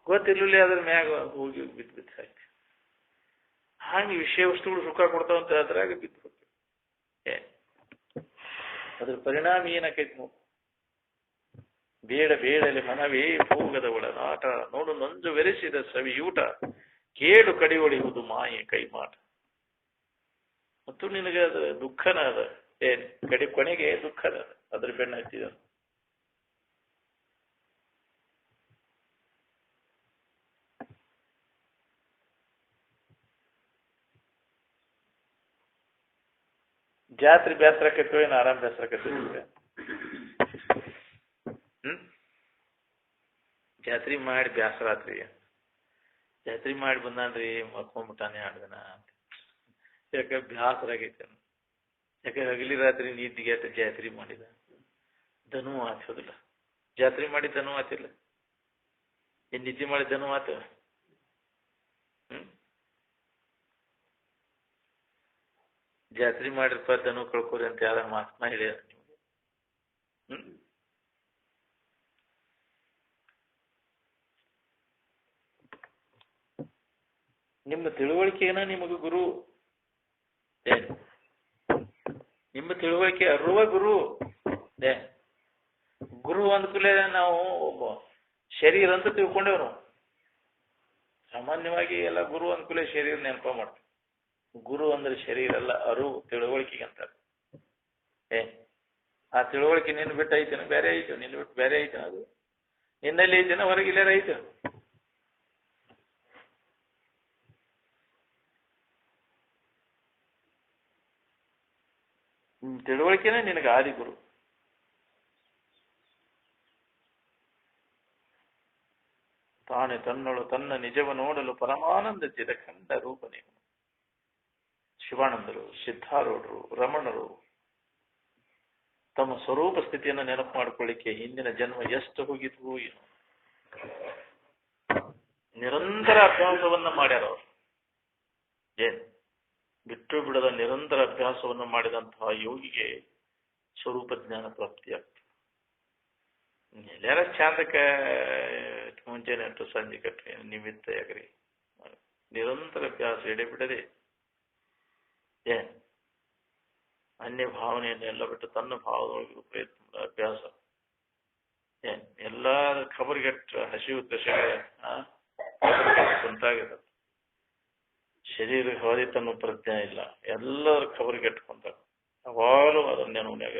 ಗೊತ್ತಿರ್ಲಿಲ್ಲ ಅದ್ರ ಮ್ಯಾಗ ಹೋಗಿ ಬಿದ್ದು ಸಾಯ್ತಿ ಹಾಗೆ ವಿಷಯ ವಸ್ತುಗಳು ಸುಖ ಕೊಡ್ತಾವಂತ ಅದ್ರಾಗ ಬಿದ್ದು ಹೋಗ್ತೇವೆ ಅದ್ರ ಪರಿಣಾಮ ಏನಾಕೈತಿ ನೋಡು ಬೇಡ ಬೇಡಲಿ ಮನವೇ ಭೋಗದ ಒಳನಾಟ ನೋಡು ನೊಂದು ಬೆರೆಸಿದ ಸವಿಯೂಟ ಕೇಳು ಕಡಿ ಹೊಡೆಯುವುದು ಮಾಯೆ ಕೈಮಾಟ ಮತ್ತು ನಿನಗೆ ಅದು ದುಃಖನ ಅದ ಏನ್ ಕೊನೆಗೆ ದುಃಖದ ಅದ್ರ ಬೆನ್ನ ಹತ್ತಿದ ಜಾತ್ರೆ ಬೇಸರಕೈತೋ ಏನು ಆರಾಮ್ ಬೇಸರಕೈತಿ ಜಾತ್ರೆ ಮಾಡಿ ಬೇಸರ ಆತ್ರಿ ಜಾತ್ರೆ ಮಾಡಿ ಬಂದಾನ್ರಿ ಮಕ್ಕೊಂಡ್ಬಿಟ್ಟಾನೆ 2 ದಿನ ಯಾಕೆ ಬೇಸರ ಆಗೈತೆ ಯಾಕೆ ಹಗಲಿ ರಾತ್ರಿ ನೀತಿಗೆ ಆತ ಜಾತ್ರೆ ಮಾಡಿದ ಧನು ಆತೋದಿಲ್ಲ ಜಾತ್ರೆ ಮಾಡಿ ಧನು ಆತಿಲ್ಲ ಏನ್ ನಿದ್ದೆ ಮಾಡಿ ಧನು ಆತ ಜಾತ್ರೆ ಮಾಡಿರಪ್ಪ ಧನು ಕಳ್ಕೋರಿ ಅಂತ ಯಾರ ಮಾತನ್ನ ಹೇಳ್ಯಾರ ನಿಮ್ಗೆ ನಿಮ್ಮ ತಿಳುವಳಿಕೆನ ನಿಮಗೆ ಗುರು ನಿಮ್ಮ ತಿಳುವಳಿಕೆ ಅರುವ ಗುರು ಗುರು ಅಂದ್ಕೂಲೆ ನಾವು ಶರೀರ ಅಂತ ತಿಳ್ಕೊಂಡೇವ್ ನಾವು ಸಾಮಾನ್ಯವಾಗಿ ಎಲ್ಲ ಗುರು ಅಂದ್ಕೂಲೆ ಶರೀರ ನೆನಪ ಮಾಡ್ತೀವಿ ಗುರು ಅಂದ್ರೆ ಶರೀರ ಅಲ್ಲ ಅರಿವು ತಿಳುವಳಿಕೆಗೆ ಅಂತ ಆ ತಿಳುವಳಿಕೆ ನಿನ್ನ ಬಿಟ್ಟು ಐತೇನ ಬೇರೆ ಐತೆ ನಿನ್ನ ಬಿಟ್ಟು ಬೇರೆ ಐತೇನ ಅದು ನಿನ್ನಲ್ಲಿ ಐತೇನ ಹೊರಗಿಲ್ಲಾರ ಐತೆ ತಿಳುವಳಿಕೆನೇ ನಿನಗೆ ಆದಿ ಗುರು ತಾನೇ ತನ್ನಳು ತನ್ನ ನಿಜವ ನೋಡಲು ಪರಮಾನಂದ ಚಿರಖಂಡ ರೂಪನೇ ಶಿವಾನಂದರು ಸಿದ್ಧಾರೂಢರು ರಮಣರು ತಮ್ಮ ಸ್ವರೂಪ ಸ್ಥಿತಿಯನ್ನು ನೆನಪು ಮಾಡಿಕೊಳ್ಳಿಕ್ಕೆ ಹಿಂದಿನ ಜನ್ಮ ಎಷ್ಟು ಹೋಗಿದ್ವು ಏನು ನಿರಂತರ ಅಭ್ಯಾಸವನ್ನ ಮಾಡ್ಯಾರ ಅವರು ಏನ್ ಬಿಟ್ಟು ಬಿಡದ ನಿರಂತರ ಅಭ್ಯಾಸವನ್ನು ಮಾಡಿದಂತಹ ಯೋಗಿಗೆ ಸ್ವರೂಪ ಜ್ಞಾನ ಪ್ರಾಪ್ತಿಯಾಗ್ತದೆ ಎಲ್ಲಾರ ಚಾಂದಕ್ಕೆ ಮುಂಚೆನೆ ಅಷ್ಟು ಸಂಜೆ ಕಟ್ರಿ ನಿಮಿತ್ತ ಯಾಗ್ರಿ ನಿರಂತರ ಅಭ್ಯಾಸ ಎಡೆ ಬಿಡದೆ ಏನ್ ಅನ್ಯ ಭಾವನೆಯನ್ನೆಲ್ಲ ಬಿಟ್ಟು ತನ್ನ ಭಾವದೊಳಗೆ ಪ್ರಯತ್ನ ಅಭ್ಯಾಸ. ಏನ್ ಎಲ್ಲ ಖಬರ್ಗೆಟ್ಟ ಹಸಿವು ದಶೆಗಳ ಕುಂತಾಗಿದೆ. ಶರೀರ ಹೊದಿತನ್ನು ಪ್ರಜ್ಞೆ ಇಲ್ಲ, ಎಲ್ಲರ ಖಬರ್ಗೆಟ್ಕೊಂತ ಯಾವಾಗಲೂ ಅದನ್ನ ನೆನವಿನಾಗ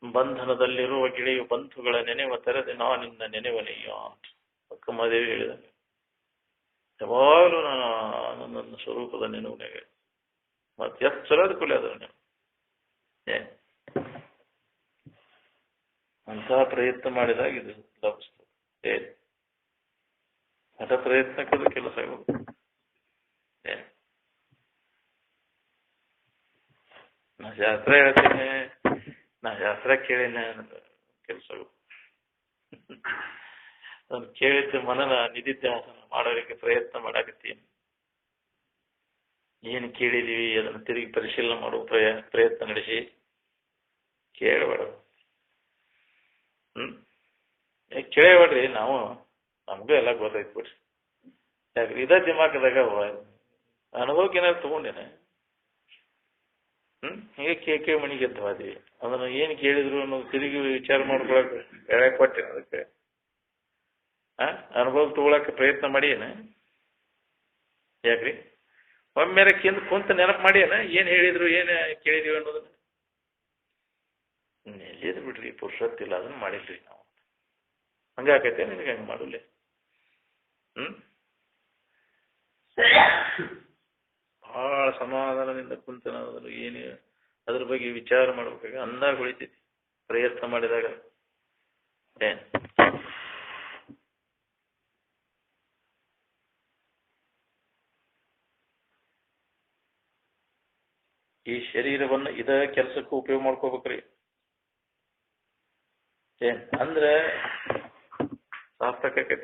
ಬಂಧನದಲ್ಲಿರುವ ಗಿಳಿಯು ಬಂಧುಗಳ ನೆನೆವ ತೆರೆದೆ ನಾನಿನ್ನ ನೆನೆವನೆಯ ಅಂತ ಅಕ್ಕಮದೇವಿ ಹೇಳಿದಂಗೆ ಯಾವಾಗಲೂ ನಾನು ನನ್ನ ಸ್ವರೂಪದ ನೆನವಿನಾಗ ಮತ್ತೆ ಎಷ್ಟು ಚಲೋದ ಕೊಲೆ ಅದ ನೀವು ಅಂತಹ ಪ್ರಯತ್ನ ಮಾಡಿದಾಗ ಇದು ಲಭಿಸ್ತದೆ. ಏನ್ ಹಠ ಪ್ರಯತ್ನಕ್ಕದು ಕೆಲಸ ಆಗೋದು. ನಾ ಶಾಸ್ತ್ರ ಹೇಳ್ತೀನಿ, ನಾ ಶಾಸ್ತ್ರ ಕೇಳಿನ ಕೆಲಸ ಅದನ್ನು ಕೇಳಿದ್ದ ಮನನ ನಿಧಿಧ್ಯಾಸನ ಮಾಡೋದಕ್ಕೆ ಪ್ರಯತ್ನ ಮಾಡಾಕತ್ತೀನಿ. ಏನು ಕೇಳಿದೀವಿ ಅದನ್ನು ತಿರುಗಿ ಪರಿಶೀಲನೆ ಮಾಡುವ ಪ್ರಯತ್ನ ನಡೆಸಿ ಕೇಳಬೇಡ. ಕೇಳಬೇಡ್ರಿ, ನಾವು ನಮಗೂ ಎಲ್ಲ ಗೊತ್ತಾಯ್ತು ಬಿಡ್ರಿ. ಯಾಕ್ರಿ ಇದ ದಿಮಾಕದಾಗ ಅನುಭವಕ್ಕೆ ಏನಾದ್ರು ತಗೊಂಡೇನೆ. ಹೀಗೆ ಕೇಳಿ ಮಣಿಗೆ ಎದ್ದವಾದಿ ಅದನ್ನ ಏನು ಕೇಳಿದ್ರು ಅನ್ನೋದು ತಿರುಗಿ ವಿಚಾರ ಮಾಡ್ಕೊಳಕ್ ಹೇಳ ಕೊಟ್ಟೇನೆ. ಅದಕ್ಕೆ ಅನುಭವ ತಗೊಳಕ್ಕೆ ಪ್ರಯತ್ನ ಮಾಡಿಯೇನ? ಯಾಕ್ರಿ ಒಮ್ಮೆರೆ ಕುಂತ ನೆನಪು ಮಾಡಿಯೇನ ಏನ್ ಹೇಳಿದ್ರು ಏನ್ ಕೇಳಿದೀವಿ ಅನ್ನೋದನ್ನ? ಎಲ್ಲಿದ್ ಬಿಡ್ರಿ, ಪುರುಷತ್ತಿಲ್ಲ ಅದನ್ನ ಮಾಡಿದ್ರಿ ನಾವು. ಹಂಗಾಕೈತೆ ನಿನಗೆ ಹಂಗ ಮಾಡಲಿ. ಬಹಳ ಸಮಾಧಾನದಿಂದ ಕುಂತನಾದ್ರು ಏನು ಅದ್ರ ಬಗ್ಗೆ ವಿಚಾರ ಮಾಡ್ಬೇಕಾಗ ಅಂದಾಗ ಹೊಳಿತೈತಿ ಪ್ರಯತ್ನ ಮಾಡಿದಾಗ. ಏನ್ ಈ ಶರೀರವನ್ನ ಇದ ಕೆಲಸಕ್ಕೂ ಉಪಯೋಗ ಮಾಡ್ಕೋಬೇಕ್ರಿ. ಏನ್ ಅಂದ್ರೆ ಸಾರ್ಥಕತೆ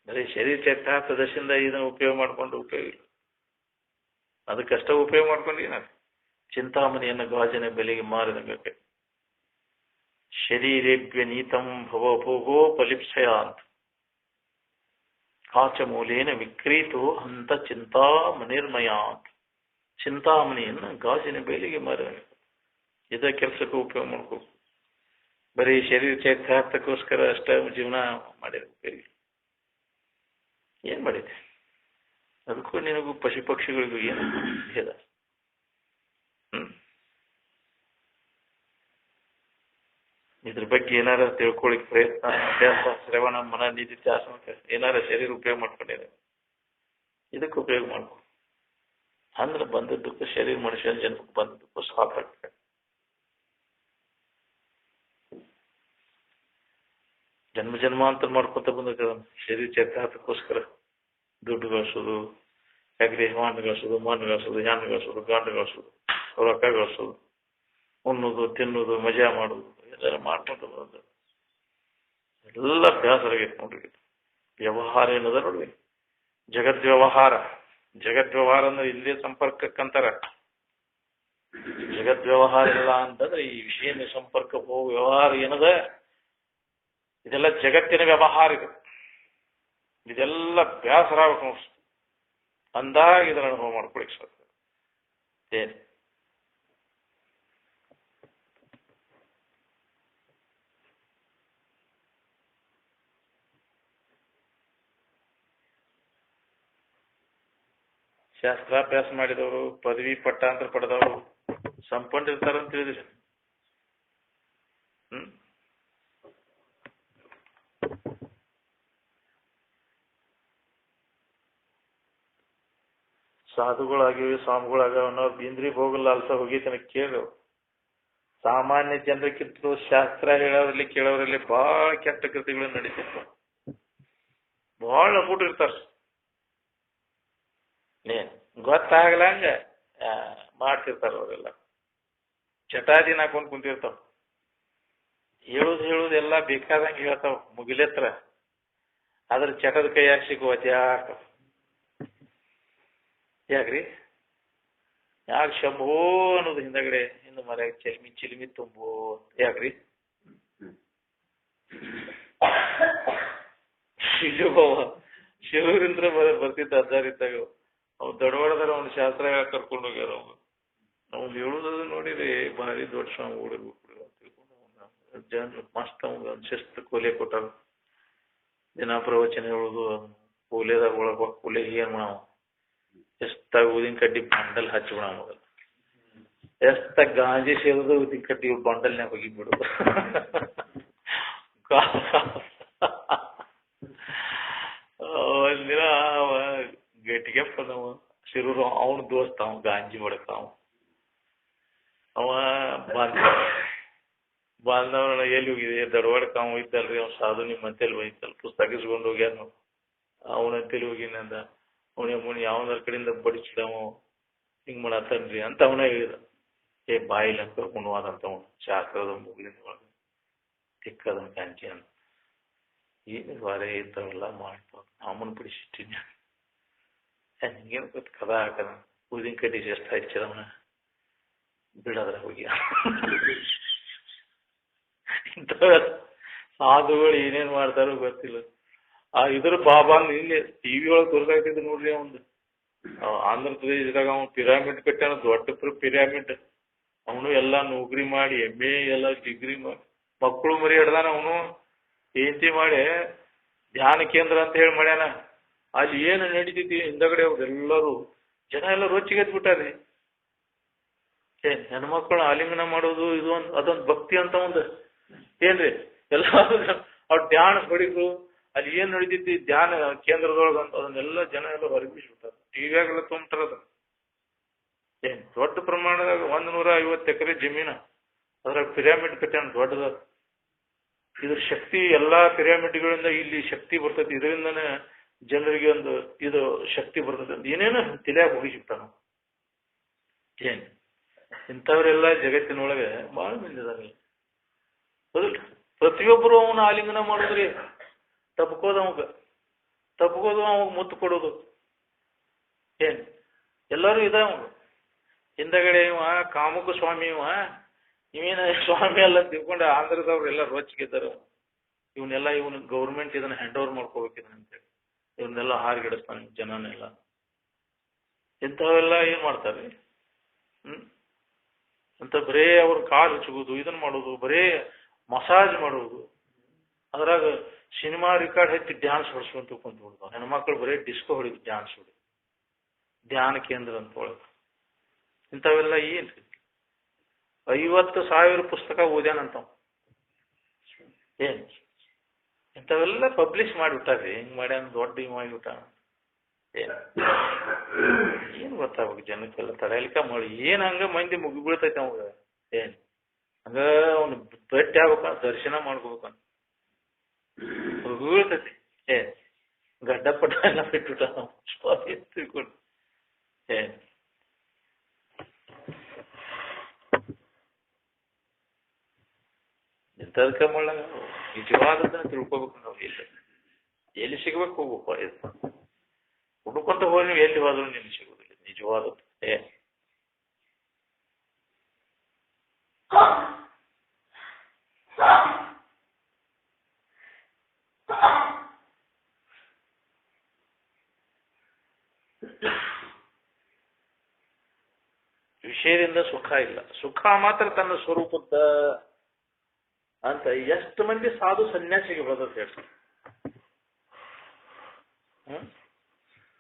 ಬರೀ ಶರೀರ ಚೆಟ್ಟ ಪ್ರದರ್ಶನದ ಇದನ್ನ ಉಪಯೋಗ ಮಾಡ್ಕೊಂಡು ಉಪಯೋಗ ಇಲ್ಲ. ಅದಕ್ಕಷ್ಟ ಉಪಯೋಗ ಮಾಡ್ಕೊಂಡು ಏನಾಗ ಚಿಂತಾಮಣಿಯನ್ನು ಗಾಜಿನ ಬೆಲೆಗೆ ಮಾರಿದಂಗೆ ಶರೀರೇಭ್ಯ ನೀತಂ ಭವಭೋಗೋಪಲಿಪ್ಸಯ ಅಂತ ಕಾಚಮೂಲೇನ ವಿಕ್ರೀತು ಅಂತ ಚಿಂತಾಮಣಿರ್ಮಯ ಅಂತ ಚಿಂತಾಮಣಿಯನ್ನು ಗಾಜಿನ ಬೇಲಿಗೆ ಮಾರಿದಂಗೆ ಇದ ಕೆಲಸಕ್ಕೂ ಉಪಯೋಗ ಮಾಡ್ಕೋ. ಬರೀ ಶರೀರ ಚೈತಾರ್ಥಕ್ಕೋಸ್ಕರ ಅಷ್ಟ ಜೀವನ ಮಾಡಿದ ಉಪಯೋಗ ಏನ್ ಮಾಡಿದೆ? ಅದಕ್ಕೂ ನಿನಗೂ ಪಶು ಪಕ್ಷಿಗಳಿಗೂ ಏನು ಭೇದ? ಇದ್ರ ಬಗ್ಗೆ ಏನಾರ ತಿಳ್ಕೊಳಿಕ್ ಪ್ರಯತ್ನ ಅಭ್ಯಾಸ ಶ್ರವಣ ಮನ ನಿಧಿಧ್ಯಾಸನಕ್ಕೆ ಏನಾರ ಶರೀರ ಉಪಯೋಗ ಮಾಡ್ಕೊಂಡಿದೆ, ಇದಕ್ಕೆ ಉಪಯೋಗ ಮಾಡ್ಕೊ. ಅಂದ್ರೆ ಬಂದದ್ದಕ್ಕೂ ಶರೀರ ಮನುಷ್ಯನ ಜನ್ಮಕ್ಕೆ ಬಂದದ್ದಕ್ಕೂ ಸಾರ್ಥಕ. ಜನ್ಮ ಜನ್ಮಾಂತರ ಮಾಡ್ಕೊತ ಬಂದ ಶರೀರ ಚೈತಾರ್ಥಕ್ಕೋಸ್ಕರ ದುಡ್ಡು ಗಳಿಸೋದು, ಅಗ್ರಿ ವಾಹನ ಗಳಿಸೋದು, ಮಣ್ಣು ಗಳಿಸೋದು, ಹೆಣ್ಣು ಗಳಿಸೋದು, ಗಂಡು ಗಳಿಸೋದು, ರೊಕ್ಕ ಗಳಿಸೋದು, ಉಣ್ಣೋದು ತಿನ್ನೋದು ಮಜಾ ಮಾಡೋದು ಎಲ್ಲ ಮಾಡ್ಕೊಂತ ಬಂದ ಎಲ್ಲ ಅಭ್ಯಾಸರಾಗೈತೆ ನೋಡ್ರಿ. ವ್ಯವಹಾರ ಏನದ ನೋಡ್ರಿ, ಜಗದ್ವ್ಯವಹಾರ. ಜಗದ್ವ್ಯವಹಾರ ಅಂದ್ರೆ ಇಲ್ಲೇ ಸಂಪರ್ಕಕ್ಕಂತಾರ. ಜಗದ್ವ್ಯವಹಾರ ಇಲ್ಲ ಅಂತಂದ್ರೆ ಈ ವಿಷಯ ಸಂಪರ್ಕ ಹೋಗೋ ವ್ಯವಹಾರ ಏನದ, ಇದೆಲ್ಲ ಜಗತ್ತಿನ ವ್ಯವಹಾರ. ಇದೆಲ್ಲ ಬೇಸರ ಆಗ್ಬೇಕು ನೋಡ್ರಿ, ಅಂದಾಗ ಇದರ ಅನುಭವ ಮಾಡ್ಕೊಳಿಕ್ ಸಾಧ್ಯ. ಏನ್ ಶಾಸ್ತ್ರಾಭ್ಯಾಸ ಮಾಡಿದವರು, ಪದವಿ ಪಟ್ಟಾಂತರ ಪಡೆದವರು ಸಂಪನ್ನ ಇರ್ತಾರಂತ ತಿಳಿದ್ರಿ. ಸಾಧುಗಳಾಗಿವಿ ಸ್ವಾಮಿಗಳಾಗವ ನಾವು ಇಂದ್ರಿ ಭೋಗಲ್ಲ ಅಲ್ಸ ಹೋಗಿತನ ಕೇಳು. ಸಾಮಾನ್ಯ ಜನರಿಗಿಂತಲೂ ಶಾಸ್ತ್ರ ಹೇಳೋದ್ರಲ್ಲಿ ಕೇಳೋದ್ರಲ್ಲಿ ಬಹಳ ಕೆಟ್ಟ ಕೃತಿಗಳು ನಡೀತಿರ್ತಾವ. ಬಹಳ ಲಪುಟ್ ಇರ್ತಾರ. ಏನ್ ಗೊತ್ತಾಗ್ಲಂಗ ಮಾಡ್ತಿರ್ತಾರ ಅವರೆಲ್ಲ. ಚಟಾದಿನ ಹಾಕೊಂಡ್ ಕುಂತಿರ್ತಾವ. ಹೇಳುದೆಲ್ಲ ಬೇಕಾದಂಗೆ ಹೇಳ್ತಾವ ಮುಗಿಲೆತ್ರ. ಅದ್ರ ಚಟದ ಕೈಯಾಗ ಸಿಗುವ ಆಗ್ತಾವ. ಯಾಕ್ರಿ ಯಾಕೆ ಶಂಭೋ ಅನ್ನೋದು ಹಿಂದಗಡೆ ಹಿಂದ ಮರ ಚಿಲಿಮಿ ತುಂಬು ಯಾಕ್ರಿ ಶಿವರಿಂದ ಬರ್ತಿದ್ದ ಅದ್ದಾರಿದ್ದಾಗ ಅವ್ ದೊಡ್ಡವರದಾರ ಅವ್ನ ಶಾಸ್ತ್ರ ಹೇಳಕ್ ಕರ್ಕೊಂಡು ಹೋಗ್ಯಾರ ಅವ್ ಅವ್ನು ಹೇಳುದದು ನೋಡಿರಿ ಭಾರಿ ದೊಡ್ಡ ಸ್ವಾಮಿ ಹುಡುಗ ಜನ ಮಸ್ತ್ ಅವಂಗ ಶಿಸ್ತು ಕೂಲೆ ಕೊಟ್ಟಾರ ದಿನ ಪ್ರವಚನ ಹೇಳುದು ಕೂಲೆದಾಗ ಒಳಗ ಕೂಲೆ ಏನ್ ಮಾಡವ ಎಷ್ಟಾಗ ಊದಿನ ಕಡ್ಡಿ ಬಂಡಲ್ ಹಚ್ಚಿಬಿಡ ಮಗ ಎಷ್ಟ ಗಾಂಜಿ ಸೇರಿದು ಊದಿನ ಕಡ್ಡಿ ಬಂಡಲ್ನ್ಯಾಗ ಹೋಗಿಬಿಡುದು ಒಂದಿನ ಅವ ಗಟ್ಟಿಗೆಪ್ಪದವ ಶಿರೂರು ಅವನ ದೋಸ್ತ ಅವ ಗಾಂಜಿ ಹೊಡಕ ಅವ ಬಾಂಧವನ ಎಲ್ಲಿ ಹೋಗಿದೆ ದಡವಾಡಕ ಅವ ಇದ್ದಲ್ರಿ ಅವ್ನು ಸಾಧು ನಿಮ್ಮ ಅಂತೇಳಿ ಹೋಗಿತ್ತಲ್ಲ ಪುಸ್ತಕ ಇಸ್ಕೊಂಡು ಹೋಗ್ಯಾರ ಅವನಂತೇಳಿ ಹೋಗಿನಂದ ಅವನೇ ಮುನಿ ಯಾವನಾರ ಕಡೆಯಿಂದ ಬಡಿಸಿದವ ಹಿಂಗ್ ಮಾಡತ್ತನ್ರಿ ಅಂತ ಅವನ ಹೇಳಿದ ಏ ಬಾಯಿಲ್ಲ ಅಂತ ಕರ್ಕೊಂಡು ಹೋದಂತವ ಶಾಸ್ತ್ರದ ಮುಗಿಲಿನ ಒಳಗೆ ತಿಕ್ಕದನ್ ಗಾಂಜಿ ಅಂತ ಏನು ವಾರೇ ಇದ್ದಾವೆಲ್ಲ ಮಾಡ್ತಾವ ಅಮ್ಮನ ಬಿಡಿಸಿಟ್ಟಿನ ಹಿಂಗೇನು ಗೊತ್ತು ಕದ ಹಾಕದ ಊದಿನ ಕಡ್ಡಿ ಎಷ್ಟು ಹಚ್ಚಿದವನ ಬಿಡದ್ರ ಹೋಗಿ ಸಾಧುಗಳು ಏನೇನ್ ಮಾಡ್ತಾರೋ ಗೊತ್ತಿಲ್ಲ ಆ ಇದ್ರ ಬಾಬಾ ಇಲ್ಲಿ ಟಿವಿ ಒಳಗೆ ತೋರ್ಸಾಗ್ತಿದ್ ನೋಡ್ರಿ ಅವಂದು ಆಂಧ್ರ ಪ್ರದೇಶದಾಗ ಅವನು ಪಿರಾಮಿಡ್ ಕಟ್ಟಾನ ದೊಡ್ಡ ಪಿರಾಮಿಡ್ ಅವನು ಎಲ್ಲಾ ನೌಕರಿ ಮಾಡಿ MA ಎಲ್ಲ ಡಿಗ್ರಿ ಮಾಡಿ ಮಕ್ಕಳು ಮರಿ ಹಿಡ್ದಾನ ಅವನು ಏಂತಿ ಮಾಡಿ ಧ್ಯಾನ ಕೇಂದ್ರ ಅಂತ ಹೇಳಿ ಮಾಡ್ಯಾನ ಅಲ್ಲಿ ಏನು ನಡೀತೈತಿ ಹಿಂದಗಡೆ ಅವ್ರೆಲ್ಲರೂ ಜನ ಎಲ್ಲ ರೋಚಿಗೆದ್ ಬಿಟ್ಟಾರಿ ಹೆಣ್ಮಕ್ಳು ಆಲಿಂಗನ ಮಾಡೋದು ಇದು ಒಂದು ಅದೊಂದು ಭಕ್ತಿ ಅಂತ ಒಂದು ಏನ್ರಿ ಎಲ್ಲ ಅವ್ರ ಧ್ಯಾನ ಬಡಿದ್ರು ಅಲ್ಲಿ ಏನ್ ನಡೀತೈತಿ ಧ್ಯಾನ ಕೇಂದ್ರದೊಳಗ ಅಂತ ಅದನ್ನೆಲ್ಲ ಜನ ಎಲ್ಲ ಹೊರಗಿಸ್ಬಿಟ್ಟಾರ ಟಿವಿಯಾಗೆಲ್ಲ ತುಂಬ್ತಾರದ ಏನ್ ದೊಡ್ಡ ಪ್ರಮಾಣದಾಗ 150 ಎಕರೆ ಜಮೀನ ಅದ್ರಾಗ ಪಿರಾಮಿಡ್ ಕಟ್ಟಾನ ದೊಡ್ಡದ ಇದ್ರ ಶಕ್ತಿ ಎಲ್ಲಾ ಪಿರಾಮಿಡ್ಗಳಿಂದ ಇಲ್ಲಿ ಶಕ್ತಿ ಬರ್ತೈತಿ ಇದರಿಂದನೇ ಜನರಿಗೆ ಒಂದು ಇದು ಶಕ್ತಿ ಬರ್ತದೆ ಅಂತ ಏನೇನೋ ತಿಳಿಯಾಗ ಹೋಗಿಸಿಬಿಟ್ಟಾನ ಏನ್ ಇಂಥವ್ರೆಲ್ಲ ಜಗತ್ತಿನೊಳಗೆ ಬಹಳ ಮಂದಿ ಇದಾರೆ ಹೌದಲ್ರಿ ಪ್ರತಿಯೊಬ್ಬರು ಅವನ ಆಲಿಂಗನ ಮಾಡುದ್ರಿ ತಪ್ಕೋದು ಅವಾಗ ಮುತ್ತು ಕೊಡೋದು ಏನ್ ಎಲ್ಲರೂ ಇದಾವ ಹಿಂದಗಡೆ ಇವ ಕಾಮುಕ ಸ್ವಾಮಿ ಇವೇನ ಸ್ವಾಮಿ ಎಲ್ಲ ತಿಳ್ಕೊಂಡು ಆಂಧ್ರದವ್ರು ಎಲ್ಲ ರೋಚಿಗೆದ್ದಾರ ಇವನ್ನೆಲ್ಲ ಗೌರ್ಮೆಂಟ್ ಇದನ್ನ ಹ್ಯಾಂಡ್ ಓವರ್ ಮಾಡ್ಕೋಬೇಕಿದ ಅಂತೇಳಿ ಇವನ್ನೆಲ್ಲ ಹಾರ್ಗಿಡಿಸ್ತಾನೆ ಜನನೆಲ್ಲ ಇಂಥವೆಲ್ಲ ಏನ್ ಮಾಡ್ತಾರೆ ಅಂತ ಬರೇ ಅವ್ರ ಕಾಲು ಹಚ್ಚುವುದು ಇದನ್ನ ಮಾಡೋದು ಬರೇ ಮಸಾಜ್ ಮಾಡೋದು ಅದ್ರಾಗ ಸಿನಿಮಾ ರೆಕಾರ್ಡ್ ಹಚ್ಚಿ ಡ್ಯಾನ್ಸ್ ಹೊಡ್ಸ್ಕೊಂತ ಕುಂತ ಬಿಡ್ತಾವ ಹೆಣ್ಮಕ್ಳು ಬರೀ ಡಿಸ್ಕೋ ಹೊಡಿದು ಡ್ಯಾನ್ಸ್ ಹೊಡಿ ಧ್ಯಾನ ಕೇಂದ್ರ ಅಂತ ಒಳಗೆ ಇಂಥವೆಲ್ಲ ಏನ್ರಿ 50,000 ಪುಸ್ತಕ ಓದ್ಯಾನಂತಾವ ಏನ್ ಇಂಥವೆಲ್ಲ ಪಬ್ಲಿಷ್ ಮಾಡಿಬಿಟ್ಟಾರಿ ಹಿಂಗ್ ಮಾಡ್ಯಾನ ದೊಡ್ಡ ಹಿಂಗ್ ಮಾಡಿಬಿಟ್ಟ ಏನ್ ಗೊತ್ತಾಗ್ಬೇಕು ಜನಕ್ಕೆಲ್ಲ ತಡೆಯಲಿಕ್ಕ ಮಾಡಿ ಏನ್ ಹಂಗ ಮಂದಿ ಮುಗಿ ಬೀಳ್ತೈತೆ ಅವಾಗ ಏನ್ ಹಂಗ ಅವ್ನು ಭೇಟಿ ಆಗ್ಬೇಕಂತ ದರ್ಶನ ಮಾಡ್ಕೋಬೇಕಂತ ಬೀಳ್ತೈತಿ ಏನ್ ಗಡ್ಡ ಪಟ್ಟ ಎಲ್ಲ ಬಿಟ್ಬಿಟ್ಟ ತಿಳ್ಕೊಂಡು ಏನ್ ಇಂಥದಕ್ಕೆ ಮಾಡಲ್ಲ ನಿಜವಾದದನ್ನ ತಿಳ್ಕೊಬೇಕು ನಾವು ಎಲ್ಲಿ ಸಿಗ್ಬೇಕು ಹೋಗ್ಬೇಕು ಹುಡುಕೊಂತ ಹೋಗಿ ನೀವು ಎಲ್ಲಿ ಹೋದ್ರು ನಿಮ್ಗೆ ಸಿಗುದಿಲ್ಲ ನಿಜವಾದದ್ದು ವಿಷಯದಿಂದ ಸುಖ ಇಲ್ಲ ಸುಖ ಮಾತ್ರ ತನ್ನ ಸ್ವರೂಪದ ಅಂತ ಎಷ್ಟು ಮಂದಿ ಸಾಧು ಸನ್ಯಾಸಿಗೆ ಬರೋದು ಹೇಳಿ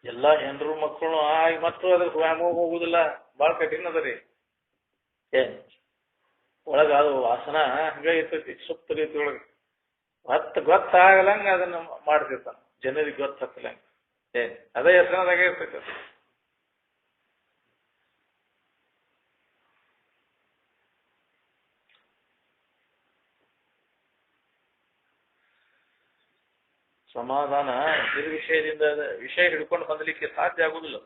ಎಲ್ಲಾ ಹೆಂಡ್ರು ಮಕ್ಕಳು ಮತ್ತು ಅದ್ರ ವ್ಯಾಮೋಗ ಹೋಗುದಿಲ್ಲ ಬಾಳ ಕಠಿಣ ಅದರಿ ಏನ್ ಒಳಗ ಅದು ವಾಸನ ಹಂಗ ಇರ್ತೈತಿ ಸುಪ್ತ ರೀತಿ ಒಳಗ ಗೊತ್ತಾಗಲಂಗ ಅದನ್ನ ಮಾಡ್ತಿರ್ತಾನ ಜನರಿಗೆ ಗೊತ್ತಾಗಲಂಗ ಏನ್ ಅದೇ ಹೆಸರದಾಗೆ ಇರ್ತೈತಿ ಸಮಾಧಾನ ನಿರ್ವಿಷಯದಿಂದ ವಿಷಯ ಹಿಡ್ಕೊಂಡು ಬಂದಲಿಕ್ಕೆ ಸಾಧ್ಯ ಆಗುದಿಲ್ಲ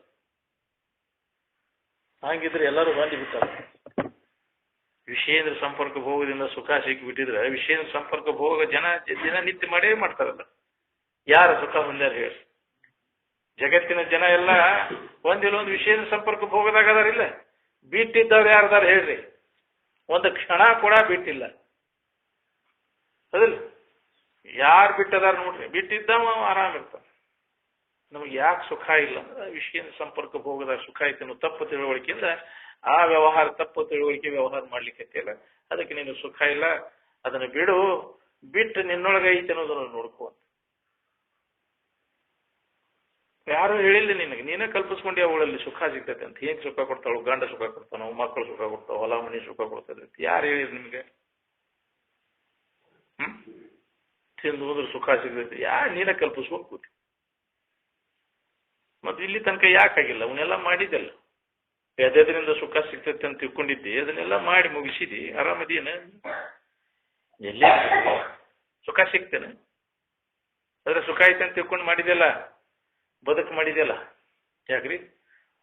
ಹಾಗಿದ್ರೆ ಎಲ್ಲರೂ ಬಂದುಬಿಟ್ಟಾರೆ ವಿಷಯೇಂದ್ರ ಸಂಪರ್ಕ ಭೋಗದಿಂದ ಸುಖ ಸಿಕ್ಕಿಬಿಟ್ಟಿದ್ರೆ ವಿಷಯೇಂದ್ರ ಸಂಪರ್ಕ ಭೋಗ ದಿನನಿತ್ಯ ಮಾಡೇ ಮಾಡ್ತಾರಲ್ಲ ಯಾರ ಸುಖ ಹೊಂದ್ಯಾರ ಹೇಳಿ ಜಗತ್ತಿನ ಜನ ಎಲ್ಲ ಒಂದಿಲ್ಲೊಂದು ವಿಷಯೇಂದ್ರ ಸಂಪರ್ಕ ಭೋಗದಾಗ ಅದಾರಿಲ್ಲ ಬಿಟ್ಟಿದ್ದವ್ರು ಯಾರದಾರ ಹೇಳ್ರಿ ಒಂದು ಕ್ಷಣ ಕೂಡ ಬಿಟ್ಟಿಲ್ಲ ಅದಲ್ಲ ಯಾರು ಬಿಟ್ಟದಾರ ನೋಡ್ರಿ ಬಿಟ್ಟಿದ್ದವ ಆರಾಮ್ ಇರ್ತಾನ ನಮಗೆ ಯಾಕೆ ಸುಖ ಇಲ್ಲ ಅಂದ್ರೆ ವಿಷಯ ಸಂಪರ್ಕ ಹೋಗದ ಸುಖ ಐತೆ ಅನ್ನೋ ತಪ್ಪು ತಿಳುವಳಿಕೆಯಿಂದ ಆ ವ್ಯವಹಾರ ತಪ್ಪು ತಿಳುವಳಿಕೆ ವ್ಯವಹಾರ ಮಾಡ್ಲಿಕ್ಕೆ ಇಲ್ಲ. ಅದಕ್ಕೆ ನೀನು ಸುಖ ಇಲ್ಲ, ಅದನ್ನು ಬಿಟ್ಟು ನಿನ್ನೊಳಗೆ ಐತೆ ಅನ್ನೋದನ್ನು ನೋಡ್ಕೋ ಅಂತ. ಯಾರು ಹೇಳಿಲ್ಲ ನಿನಗೆ, ನೀನೇ ಕಲ್ಪಿಸ್ಕೊಂಡಿ ಅವಳಲ್ಲಿ ಸುಖ ಸಿಗ್ತೈತೆ ಅಂತ. ಏನ್ ಸುಖ ಕೊಡ್ತಾಳು? ಗಂಡ ಸುಖ ಕೊಡ್ತಾನ, ಮಕ್ಕಳು ಸುಖ ಕೊಡ್ತಾವ, ಹೊಲ ಮನೆ ಸುಖ ಕೊಡ್ತದೆ ಅಂತ ಯಾರು ಹೇಳಿದ್ರು ನಿಮ್ಗೆ? ತಿಂದು ಹೋದ್ರೆ ಸುಖ ಸಿಗ್ತೈತಿ ನೀನೇ ಕಲ್ಪಿಸ್ಕೊಂಡು ಕೂತಿ. ಮತ್ತೆ ಇಲ್ಲಿ ತನಕ ಯಾಕಾಗಿಲ್ಲ? ಅವನ್ನೆಲ್ಲ ಮಾಡಿದ್ದಲ್ಲ, ಎದೆದ್ರಿಂದ ಸುಖ ಸಿಗ್ತೈತೆ ಅಂತ ತಿಳ್ಕೊಂಡಿದ್ದಿ, ಅದನ್ನೆಲ್ಲ ಮಾಡಿ ಮುಗಿಸಿದಿ, ಆರಾಮದೇನ? ಎಲ್ಲಿ ಸುಖ ಸಿಗ್ತೇನೆ? ಅದ್ರ ಸುಖ ಐತೆ ಅಂತ ತಿಳ್ಕೊಂಡು ಮಾಡಿದೆಲ್ಲ, ಬದುಕು ಮಾಡಿದೆಲ್ಲ ಯಾಕ್ರಿ?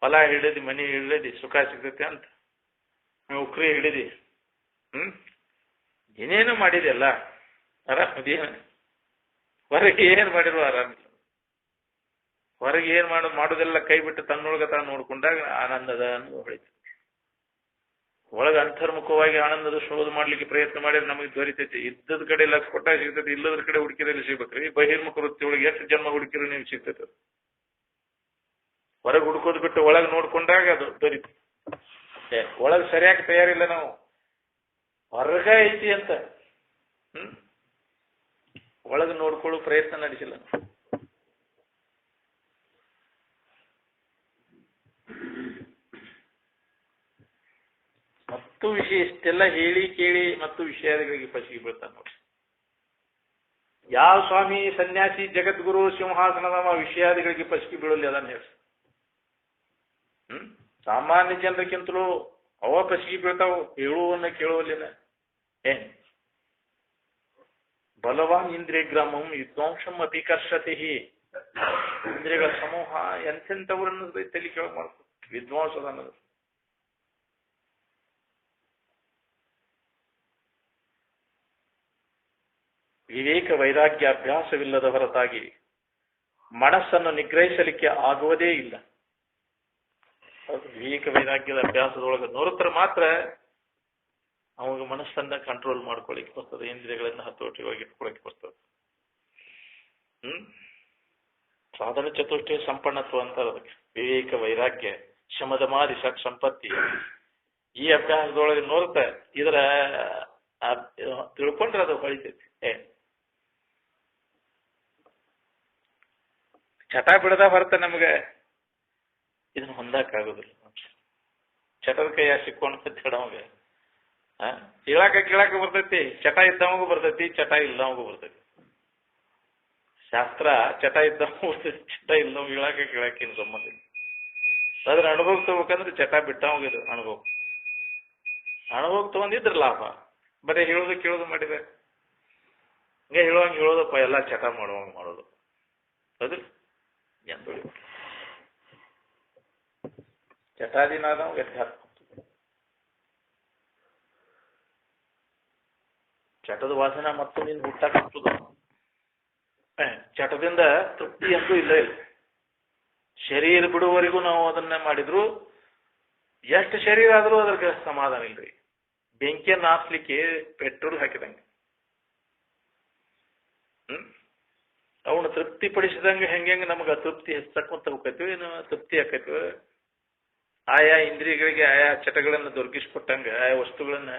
ಹೊಲ ಹಿಡಿದಿ, ಮನೆ ಹಿಡಿದಿ, ಸುಖ ಸಿಗ್ತೈತೆ ಅಂತ ಉಕ್ರಿ ಹಿಡಿದಿ, ಏನೇನು ಮಾಡಿದೆಲ್ಲ, ಆರಾಮದೇನ? ಹೊರಗೆ ಏನ್ ಮಾಡಿರೋ ಆರಾಮಿಲ್ಲ. ಹೊರಗೆ ಏನ್ ಮಾಡೋದೆಲ್ಲ ಕೈ ಬಿಟ್ಟು ತನ್ನೊಳಗ ತಾನು ನೋಡ್ಕೊಂಡಾಗ ಆನಂದದ ಅನ್ನೋದು ಹೊಳಿತು. ಒಳಗೆ ಅಂತರ್ಮುಖವಾಗಿ ಆನಂದದ ಶೋಧ ಮಾಡ್ಲಿಕ್ಕೆ ಪ್ರಯತ್ನ ಮಾಡಿದ್ರೆ ನಮಗೆ ದೊರಿತೈತಿ. ಇದ್ದದ ಕಡೆ ಲಕ್ಷ ಕೊಟ್ಟಾಗ ಸಿಗ್ತೈತಿ, ಇಲ್ಲದ್ರ ಕಡೆ ಹುಡುಕಿರಲ್ಲಿ ಸಿಗ್ಬೇಕ್ರಿ. ಬಹಿರ್ಮುಖ ವೃತ್ತಿ ಒಳಗೆ ಎಷ್ಟು ಜನ್ಮ ಹುಡುಕಿರೋ ನೀವು ಸಿಗ್ತೈತೆ. ಹೊರಗೆ ಹುಡುಕೋದು ಬಿಟ್ಟು ಒಳಗೆ ನೋಡ್ಕೊಂಡಾಗ ಅದು ದೊರೀತು. ಒಳಗೆ ಸರಿಯಾಗಿ ತಯಾರಿಲ್ಲ ನಾವು, ಹೊರಗ ಐತಿ ಅಂತ ಒಳಗೆ ನೋಡ್ಕೊಳ್ಳೋ ಪ್ರಯತ್ನ ನಡೆಸಿಲ್ಲ. ಮತ್ತು ವಿಷಯ ಇಷ್ಟೆಲ್ಲ ಹೇಳಿ ಕೇಳಿ ಮತ್ತು ವಿಷಯಗಳಿಗೆ ಪಸಿಗೆ ಬೀಳ್ತಾನೆ ನೋಡಿ. ಯಾವ ಸ್ವಾಮಿ ಸನ್ಯಾಸಿ ಜಗದ್ಗುರು ಸಿಂಹಾಸನದ ವಿಷಯಾದಿಗಳಿಗೆ ಪಸಿಗೆ ಬೀಳಲಿ ಅದನ್ನ ಹೇಳಿ. ಸಾಮಾನ್ಯ ಜನರಿಗಿಂತಲೂ ಅವ ಪಸಿಗೆ ಬೀಳ್ತಾವ, ಹೇಳುವನ್ನ ಕೇಳುವಲ್ಲಿನ. ಏನ್ ಬಲವಾನ್ ಇಂದ್ರಿಯ ಗ್ರಾಮಂ ವಿದ್ವಾಂಸಂ ಅಪಿಕರ್ಷತೆ. ಇಂದ್ರಿಯಗಳ ಸಮೂಹ ಎಂತೆಂಥವ್ರನ್ನ ತಲೆ ಕೆಳಗೆ ಮಾಡ್ತಾರೆ. ವಿದ್ವಾಂಸದ ಅನ್ನೋದು ವಿವೇಕ ವೈರಾಗ್ಯ ಅಭ್ಯಾಸವಿಲ್ಲದ ಹೊರತಾಗಿ ಮನಸ್ಸನ್ನು ನಿಗ್ರಹಿಸಲಿಕ್ಕೆ ಆಗುವುದೇ ಇಲ್ಲ. ವಿವೇಕ ವೈರಾಗ್ಯದ ಅಭ್ಯಾಸದೊಳಗೆ ನೋಡುತ್ತಾರೆ ಮಾತ್ರ ಅವಾಗ ಮನಸ್ಸನ್ನ ಕಂಟ್ರೋಲ್ ಮಾಡ್ಕೊಳ್ಳಿಕ್ಕೆ ಬರ್ತದೆ, ಇಂದ್ರಿಯಗಳನ್ನ ಹತೋಟಿಯಾಗಿ ಇಟ್ಕೊಳ್ಳಿಕ್ಕೆ ಬರ್ತದೆ. ಸಾಧನ ಚತುಷ್ಟಯ ಸಂಪನ್ನತ್ವ ಅಂತಾರೆ ಅದಕ್ಕೆ. ವಿವೇಕ ವೈರಾಗ್ಯ ಶಮದಮಾದಿ ಸತ್ ಸಂಪತ್ತಿ ಈ ಅಭ್ಯಾಸದೊಳಗೆ ನೋಡುತ್ತೆ. ಇದರ ತಿಳ್ಕೊಂಡ್ರೆ ಅದು ಹೊಳಿತೈತಿ. ಚಟ ಬಿಡದ ಹೊರತ ನಮ್ಗೆ ಇದನ್ನ ಹೊಂದಕ್ಕಾಗೋದಿಲ್ಲ. ಚಟದ ಕೈಯ ಸಿಕ್ಕೊಂಡು ನಮಗೆ ಕೇಳಾಕ ಬರ್ತೈತಿ. ಚಟ ಇದ್ದವಗೂ ಬರ್ತೈತಿ, ಚಟ ಇಲ್ಲವಗೂ ಬರ್ತೈತಿ. ಶಾಸ್ತ್ರ ಚಟ ಇದ್ದವ ಬರ್ತೈತಿ, ಚಟ ಇಲ್ಲವ ಕೇಳಾಕ ಏನು ಸಂಬಂಧ ಇಲ್ಲ. ಅದ್ರ ಅನುಭವ ತಗೋಬೇಕಂದ್ರೆ ಚಟ ಬಿಟ್ಟವಗಿದು ಅನುಭವ ತಗೊಂಡಿದ್ರ ಲಾಭ. ಬರೀ ಹೇಳೋದು ಕೇಳೋದು ಮಾಡಿದೆ ಹಿಂಗೆ ಹೇಳೋದಪ್ಪ, ಎಲ್ಲ ಚಟ ಮಾಡುವಂಗ ಮಾಡೋದು ಅದು ಎಂದೊಳಿ ಚಟಾದಿನಾದ ಚಟದ ವಾಸನ ಮತ್ತು ನಿನ್ ಹುಟ್ಟಾಕತ್ತದ. ಚಟದಿಂದ ತೃಪ್ತಿ ಅಂತೂ ಇಲ್ಲ. ಶರೀರ ಬಿಡುವವರೆಗೂ ನಾವು ಅದನ್ನ ಮಾಡಿದ್ರು ಎಷ್ಟು ಶರೀರ ಆದ್ರೂ ಅದ್ರಿಗೆ ಸಮಾಧಾನ ಇಲ್ರಿ. ಬೆಂಕಿಯನ್ನು ಹಾಸ್ಲಿಕ್ಕೆ ಪೆಟ್ರೋಲ್ ಹಾಕಿದಂಗೆ ಅವನು ತೃಪ್ತಿ ಪಡಿಸಿದಂಗೆ ಹೆಂಗೆ ನಮ್ಗೆ ತೃಪ್ತಿ ಹೆಚ್ಚಕೊಂತ ಹೋಗ್ತೈತಿವಿ, ಏನು ತೃಪ್ತಿ ಆಕೈತಿವ. ಆಯಾ ಇಂದ್ರಿಯಗಳಿಗೆ ಆಯಾ ಚಟಗಳನ್ನ ದೊರಕಿಸ್ಕೊಟ್ಟಂಗ, ಆಯಾ ವಸ್ತುಗಳನ್ನ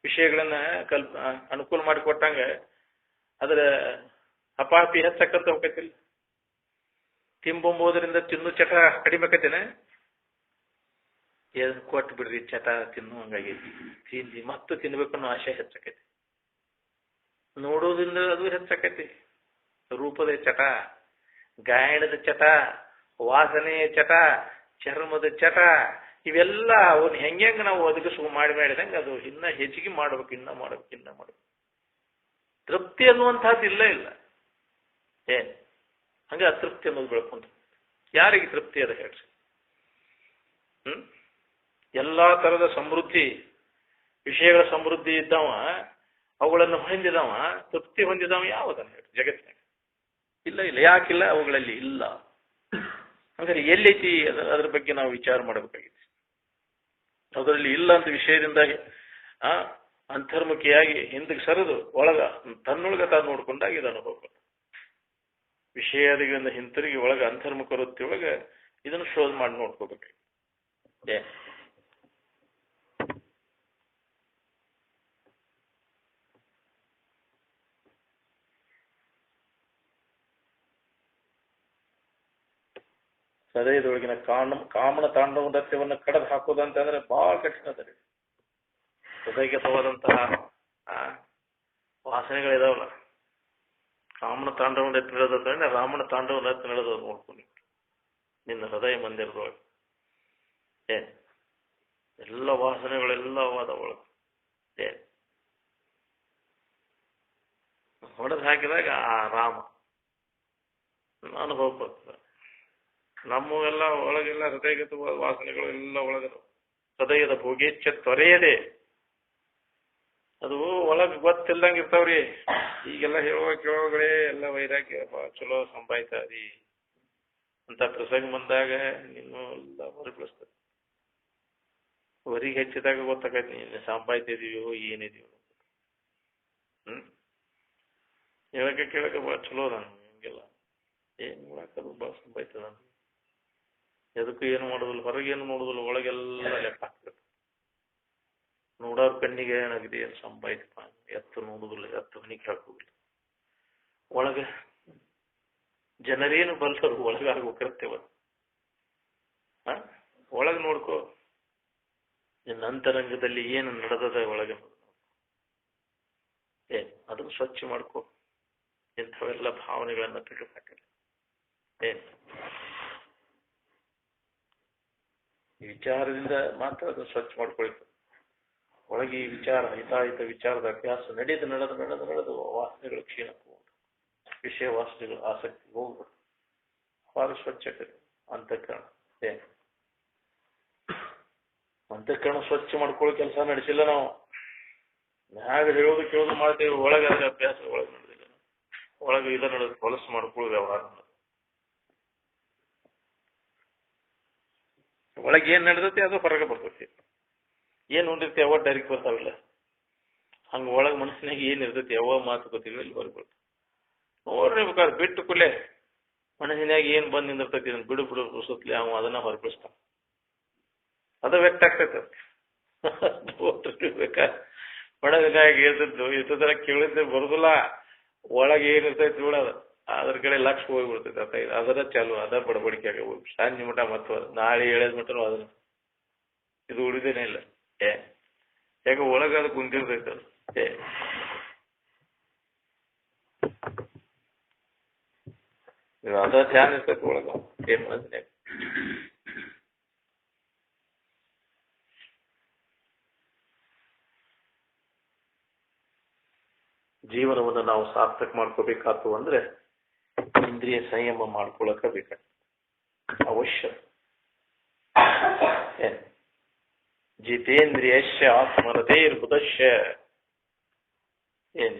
ವಿಷಯಗಳನ್ನ ಅನುಕೂಲ ಮಾಡಿಕೊಟ್ಟಂಗ ಅದರ ಅಪಾಪಿ ಹೆಚ್ಚಕ್ಕಂತ ಹೋಗ್ತೈತಿಲ್ಲ. ತಿಂಬುವುದರಿಂದ ತಿನ್ನು ಚಟ ಕಡಿಮೆ ಆಕೈತೇನೆ. ಏನ್ ಕೊಟ್ಟು ಬಿಡ್ರಿ ಚಟ ತಿನ್ನು ಹಂಗಾಗೈತಿ. ತಿಂದಿ ಮತ್ತು ತಿನ್ಬೇಕನ್ನೋ ಆಶೆ ಹೆಚ್ಚಾಕೈತಿ. ನೋಡೋದ್ರಿಂದ ಅದು ಹೆಚ್ಚಾಕೈತಿ. ರೂಪದ ಚಟ, ಗಾಯಣದ ಚಟ, ವಾಸನೆಯ ಚಟ, ಚರ್ಮದ ಚಟ, ಇವೆಲ್ಲ ಅವನ್ ಹೆಂಗ ನಾವು ಒದಗಿಸುವ ಮಾಡಿದಂಗೆ ಅದು ಇನ್ನ ಹೆಚ್ಚಿಗೆ ಮಾಡ್ಬೇಕು, ಇನ್ನ ಮಾಡ್ಬೇಕು. ತೃಪ್ತಿ ಅನ್ನುವಂಥದ್ದು ಇಲ್ಲ. ಹಂಗೆ ಅತೃಪ್ತಿ ಅನ್ನೋದು ಬೆಳ್ಕೊಂತ. ಯಾರಿಗೆ ತೃಪ್ತಿ ಅದ ಹೇಳ್ರಿ? ಎಲ್ಲಾ ತರದ ಸಮೃದ್ಧಿ, ವಿಷಯಗಳ ಸಮೃದ್ಧಿ ಇದ್ದವ, ಅವುಗಳನ್ನು ಹೊಂದಿದವ, ತೃಪ್ತಿ ಹೊಂದಿದವ ಯಾವುದನ್ನ ಹೇಳಿ ಜಗತ್ತಿನಾಗ? ಇಲ್ಲ. ಯಾಕಿಲ್ಲ? ಅವುಗಳಲ್ಲಿ ಇಲ್ಲ. ಹಾಗಾದ್ರೆ ಎಲ್ಲೈತಿ? ಅದ್ರ ಬಗ್ಗೆ ನಾವು ವಿಚಾರ ಮಾಡಬೇಕಾಗಿದೆ. ಅದರಲ್ಲಿ ಇಲ್ಲ ಅಂತ ವಿಷಯದಿಂದಾಗಿ ಅಂತರ್ಮುಖಿಯಾಗಿ ಹಿಂದಕ್ಕೆ ಸರಿದು ತನ್ನೊಳಗ ತಾನು ನೋಡ್ಕೊಂಡಾಗ ಇದು ಅನುಭವ. ವಿಷಯಾದಿಗಳಿಂದ ಹಿಂತಿರುಗಿ ಒಳಗೆ ಅಂತರ್ಮುಖ ವೃತ್ತಿ ಒಳಗೆ ಇದನ್ನು ಶೋಧ ಮಾಡಿ ನೋಡ್ಕೋಬೇಕು. ಹೃದಯದೊಳಗಿನ ಕಾಮನ ತಾಂಡವ ನೃತ್ಯವನ್ನು ಕಡದು ಹಾಕೋದಂತಂದ್ರೆ ಬಹಳ ಕಠಿಣ ಅದ ರೀ. ಹೃದಯಗತವಾದಂತಹ ವಾಸನೆಗಳಿದಾವಲ್ಲ, ಕಾಮನ ತಾಂಡವ ನೃತ್ಯ ನಡೆದ್ರೆ ರಾಮನ ತಾಂಡವ ನೃತ್ಯ ನಡೆದ ನೋಡ್ಕೊಂಡು ನಿನ್ನ ಹೃದಯ ಮಂದಿರದೊಳಗೆ ಎಲ್ಲ ವಾಸನೆಗಳೆಲ್ಲ ಅದ ಒಳಗೆ ಹೊಡೆದು ಹಾಕಿದಾಗ ಆ ರಾಮ ಅನುಭವ ಬರ್ತದೆ. ನಮ್ಮವೆಲ್ಲ ಒಳಗೆಲ್ಲ ಹೃದಯಗತ ವಾಸನೆಗಳು ಎಲ್ಲ ಒಳಗದ ಹೃದಯದ ಭೋಗೇಚ್ಛ ತೊರೆಯದೆ ಅದು ಒಳಗೆ ಗೊತ್ತಿಲ್ದಂಗೆ ಇರ್ತಾವ್ರಿ. ಈಗೆಲ್ಲ ಹೇಳುವ ಕೇಳುವಗಳೇ ಎಲ್ಲ ವೈರಾಗ್ಯ ಚಲೋ ಸಂಪಾಯ್ತಾರಿ ಅಂತ ಪ್ರಸಂಗ ಬಂದಾಗ ನೀನು ಎಲ್ಲ ಹೊರಬಿಡಿಸ್ತದೆ. ಹೊರಿಗೆ ಹೆಚ್ಚಿದಾಗ ಗೊತ್ತಾಗೈತಿ ನೀನು ಸಂಪಾಯ್ತಿದೀವೋ ಏನಿದೀವೋ. ಹೇಳಕ್ಕೆ ಕೇಳಕ್ಕೆ ಭಾಳ ಚಲೋ ಅದ ಹಿಂಗೆಲ್ಲ ಏನ್ ಮಾಡಾಕದು ಭಾಳ ಸಂಪಾಯ್ತದ. ಎದಕ್ಕೂ ಏನು ಮಾಡೋದಿಲ್ಲ, ಹೊರಗೇನು ನೋಡುದಿಲ್ಲ, ಒಳಗೆಲ್ಲ ಲೆಕ್ಕ ಹಾಕ್ಬೇಕು. ನೋಡೋರ್ ಕಣ್ಣಿಗೆ ಏನಾಗಿದೆ ಏನು ಸಂಪಾಯ್ತಪ್ಪ, ಎತ್ತು ನೋಡುದಿಲ್ಲ, ಎತ್ತು ಹಣಿಕೆ ಹಾಕುದಿಲ್ಲ. ಒಳಗೆ ಜನರೇನು ಬಲ್ಸರು ಒಳಗಾಗ್ಬೇಕಿರ್ತೇವ. ಒಳಗೆ ನೋಡ್ಕೋ, ನಿನ್ನ ಅಂತರಂಗದಲ್ಲಿ ಏನು ನಡೆದದ ಒಳಗೆ ಅದನ್ನು ಸ್ವಚ್ಛ ಮಾಡ್ಕೋ. ಇಂಥವೆಲ್ಲ ಭಾವನೆಗಳನ್ನ ತೆಗೆದುಹಾಕಲಿ. ಈ ವಿಚಾರದಿಂದ ಮಾತ್ರ ಅದನ್ನು ಸ್ವಚ್ಛ ಮಾಡ್ಕೊಳ್ತದೆ. ಒಳಗೆ ಈ ವಿಚಾರ ಹಿತಾಹಿತ ವಿಚಾರದ ಅಭ್ಯಾಸ ನಡೆದು ವಾಸನೆಗಳು ಕ್ಷೀಣಕ್ಕೆ ಹೋಗ್ಬಿಟ್ಟು, ವಿಷಯ ವಾಸನೆಗಳು ಆಸಕ್ತಿ ಹೋಗ್ಬಿಟ್ಟು ಅವಾಗ ಸ್ವಚ್ಛತೆ ಅಂತಃಕರಣ. ಅಂತಃಕರಣ ಸ್ವಚ್ಛ ಮಾಡ್ಕೊಳ್ಳೋ ಕೆಲಸ ನಡೆಸಿಲ್ಲ ನಾವು. ಹೇಗೆ ಹೇಳೋದು ಕೇಳೋದು ಮಾಡ್ತೇವೆ, ಒಳಗೆ ಅದ್ರ ಅಭ್ಯಾಸ ಒಳಗೆ ನಡೆದಿಲ್ಲ. ಒಳಗೆ ಇದ ನಡೆದು ಹೊಲಸು ಮಾಡ್ಕೊಳ್ಳೋ ವ್ಯವಹಾರ ನಡೆದು ಒಳಗೆ ಏನ್ ನಡೆದೈತಿ ಅದು ಹೊರಗೆ ಬರ್ತೈತಿ. ಏನ್ ಉಂಡಿರ್ತಿ ಯಾವ ಡೈರೆಕ್ಟ್ ಬರ್ತಾವಿಲ್ಲ. ಹಂಗ ಒಳಗೆ ಮನಸ್ಸಿನಾಗ ಏನ್ ಇರ್ತೈತಿ ಯಾವ ಮಾತು ಗೊತ್ತಿಲ್ಲ ಇಲ್ಲಿ ಹೊರಗೆ ಬರ್ತೈತಿ. ನೋಡ್ರಿ ಬೇಕಾದ್ರೆ ಬಿಟ್ಟು ಕುಲೆ ಮನಸ್ಸಿನಾಗ ಏನ್ ಬಂದ್ ನಿಂದಿರ್ತೈತಿ ಇದನ್ನ ಬಿಡು ಸುತ್ತಲಿ ಅವ ಅದನ್ನ ಹೊರಬಿಡಿಸ್ತಾನ. ಅದ ವ್ಯಕ್ತ ಆಗ್ತೈತೆ. ಬೇಕಾದ್ರೆ ಒಳಗಿನಾಗ ಇರ್ತದ್ದು ಇಷ್ಟರ ಕೇಳಿದ್ರೆ ಬರುದಿಲ್ಲ. ಒಳಗೆ ಏನಿರ್ತೈತಿ ನೋಡೋದು ಅದ್ರ ಕಡೆ ಲಕ್ಷ ಹೋಗ್ಬಿಡ್ತೈತೆ. ಅದರ ಚಾಲು ಅದ ಬಡಬಡಿಕೆ ಆಗ ಹೋಗಿ ಸಂಜೆ ಮಠ ಮತ್ತು ನಾಳೆ ಹೇಳದ್ ಮಟ್ಟನು ಅದನ್ನ ಇದು ಉಳಿದೇನೆ ಇಲ್ಲ. ಯಾಕೆ ಒಳಗ ಅದು ಕುಂತಿರ್ತೈತೆ ಅದು. ಅದ ಧ್ಯಾನ ಇರ್ತೈತಿ ಒಳಗ ಏನ್ ಮನಸ್ಸಿನಾಗ. ಜೀವನವನ್ನು ನಾವು ಸಾರ್ಥಕ ಮಾಡ್ಕೋಬೇಕಾತು ಅಂದ್ರೆ ಇಂದ್ರಿಯ ಸಂಯಮ ಮಾಡ್ಕೊಳಕ ಬೇಕಾಗ್ತದೆ ಅವಶ್ಯ. ಜಿತೇಂದ್ರಿಯಶ್ಯ ಆತ್ಮರಥೇರ್ಬುಧಶ್ಯ.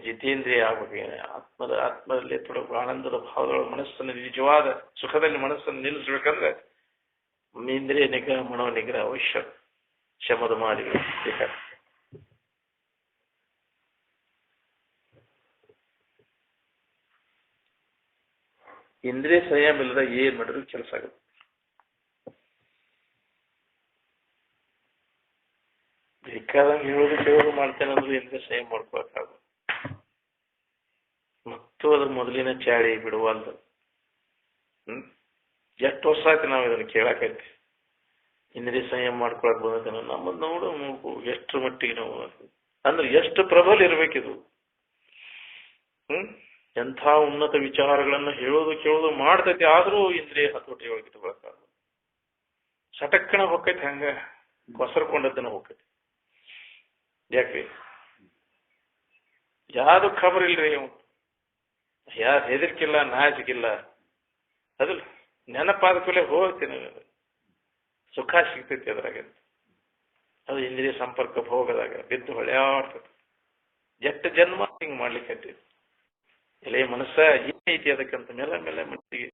ಜಿತೇಂದ್ರಿಯ ಆಗ್ಬೇಕು. ಆತ್ಮದಲ್ಲಿ ತೊಡಗು ಆನಂದದ ಭಾವದೊಳಗೆ ಮನಸ್ಸನ್ನು ನಿಜವಾದ ಸುಖದಲ್ಲಿ ಮನಸ್ಸನ್ನು ನಿಲ್ಲಿಸ್ಬೇಕಂದ್ರೆ ಇಂದ್ರಿಯ ನಿಗ್ರಹ ಮನೋ ನಿಗ್ರಹ ಅವಶ್ಯ. ಶಮದ ಮಾಲಿಗೆ ಬೇಕಾಗ್ತದೆ. ಇಂದ್ರಿಯ ಸಂಯಮ ಇಲ್ಲದ ಏನ್ ಮಾಡಿದ್ರು ಕೆಲಸ ಆಗುತ್ತೆ. ಬೇಕಾದಂಗೆ ಹೇಳೋದು ಕೇಳೋದು ಮಾಡ್ತೇನೆ ಅಂದ್ರೆ ಇಂದ್ರಿಯ ಸಂಯಮ ಮಾಡ್ಕೋಬೇಕಾಗ ಮತ್ತು ಅದ್ರ ಮೊದಲಿನ ಚಾಳಿ ಬಿಡುವಲ್ದ. ಎಷ್ಟು ವರ್ಷ ಆಯ್ತು ನಾವ್ ಇದನ್ನ ಕೇಳಾಕೈತಿ. ಇಂದ್ರಿಯ ಸಂಯಮ ಮಾಡ್ಕೊಳಕ್ ಬಂದ ನಮ್ಮದ್ ನೋಡು ಎಷ್ಟು ಮಟ್ಟಿಗೆ ನಾವು ಅಂದ್ರೆ ಎಷ್ಟು ಪ್ರಬಲ ಇರ್ಬೇಕಿದು. ಎಂಥ ಉನ್ನತ ವಿಚಾರಗಳನ್ನ ಹೇಳೋದು ಕೇಳೋದು ಮಾಡ್ತೈತಿ. ಆದ್ರೂ ಇಂದ್ರಿಯ ಹತೋಟಿ ಒಳಗೆ ತಗೊಳಕಾಗ ಸಟಕ್ಕಣ ಹೋಗ್ತೈತಿ. ಹಂಗ ಕೊಸರ್ಕೊಂಡದ್ದನ್ನ ಹೋಗ್ತೈತಿ. ಯಾಕ್ರಿ ಯಾವ್ದು ಖಬರ್ ಇಲ್ರಿ. ಯಾರು ಹೆದರ್ಕಿಲ್ಲ ನಾಚಿಕಿಲ್ಲ. ಅದು ನೆನಪಾದ ಕೂಲೆ ಹೋಗ್ತೀನಿ ಸುಖ ಸಿಗ್ತೈತಿ ಅದ್ರಾಗ. ಅದು ಇಂದ್ರಿಯ ಸಂಪರ್ಕ ಭೋಗದಾಗ ಬಿದ್ದು ಹೊಳೆಯಾಡ್ತೈತಿ. ಎಷ್ಟು ಜನ್ಮ ಹಿಂಗ್ ಮಾಡ್ಲಿಕ್ಕೆ ಎಲೆ ಮನಸ್ಸ ಏನೈತಿ ಅದಕ್ಕಂತ ಮೇಲೆ ಮೇಲೆ ಮಟ್ಟಿಗೆ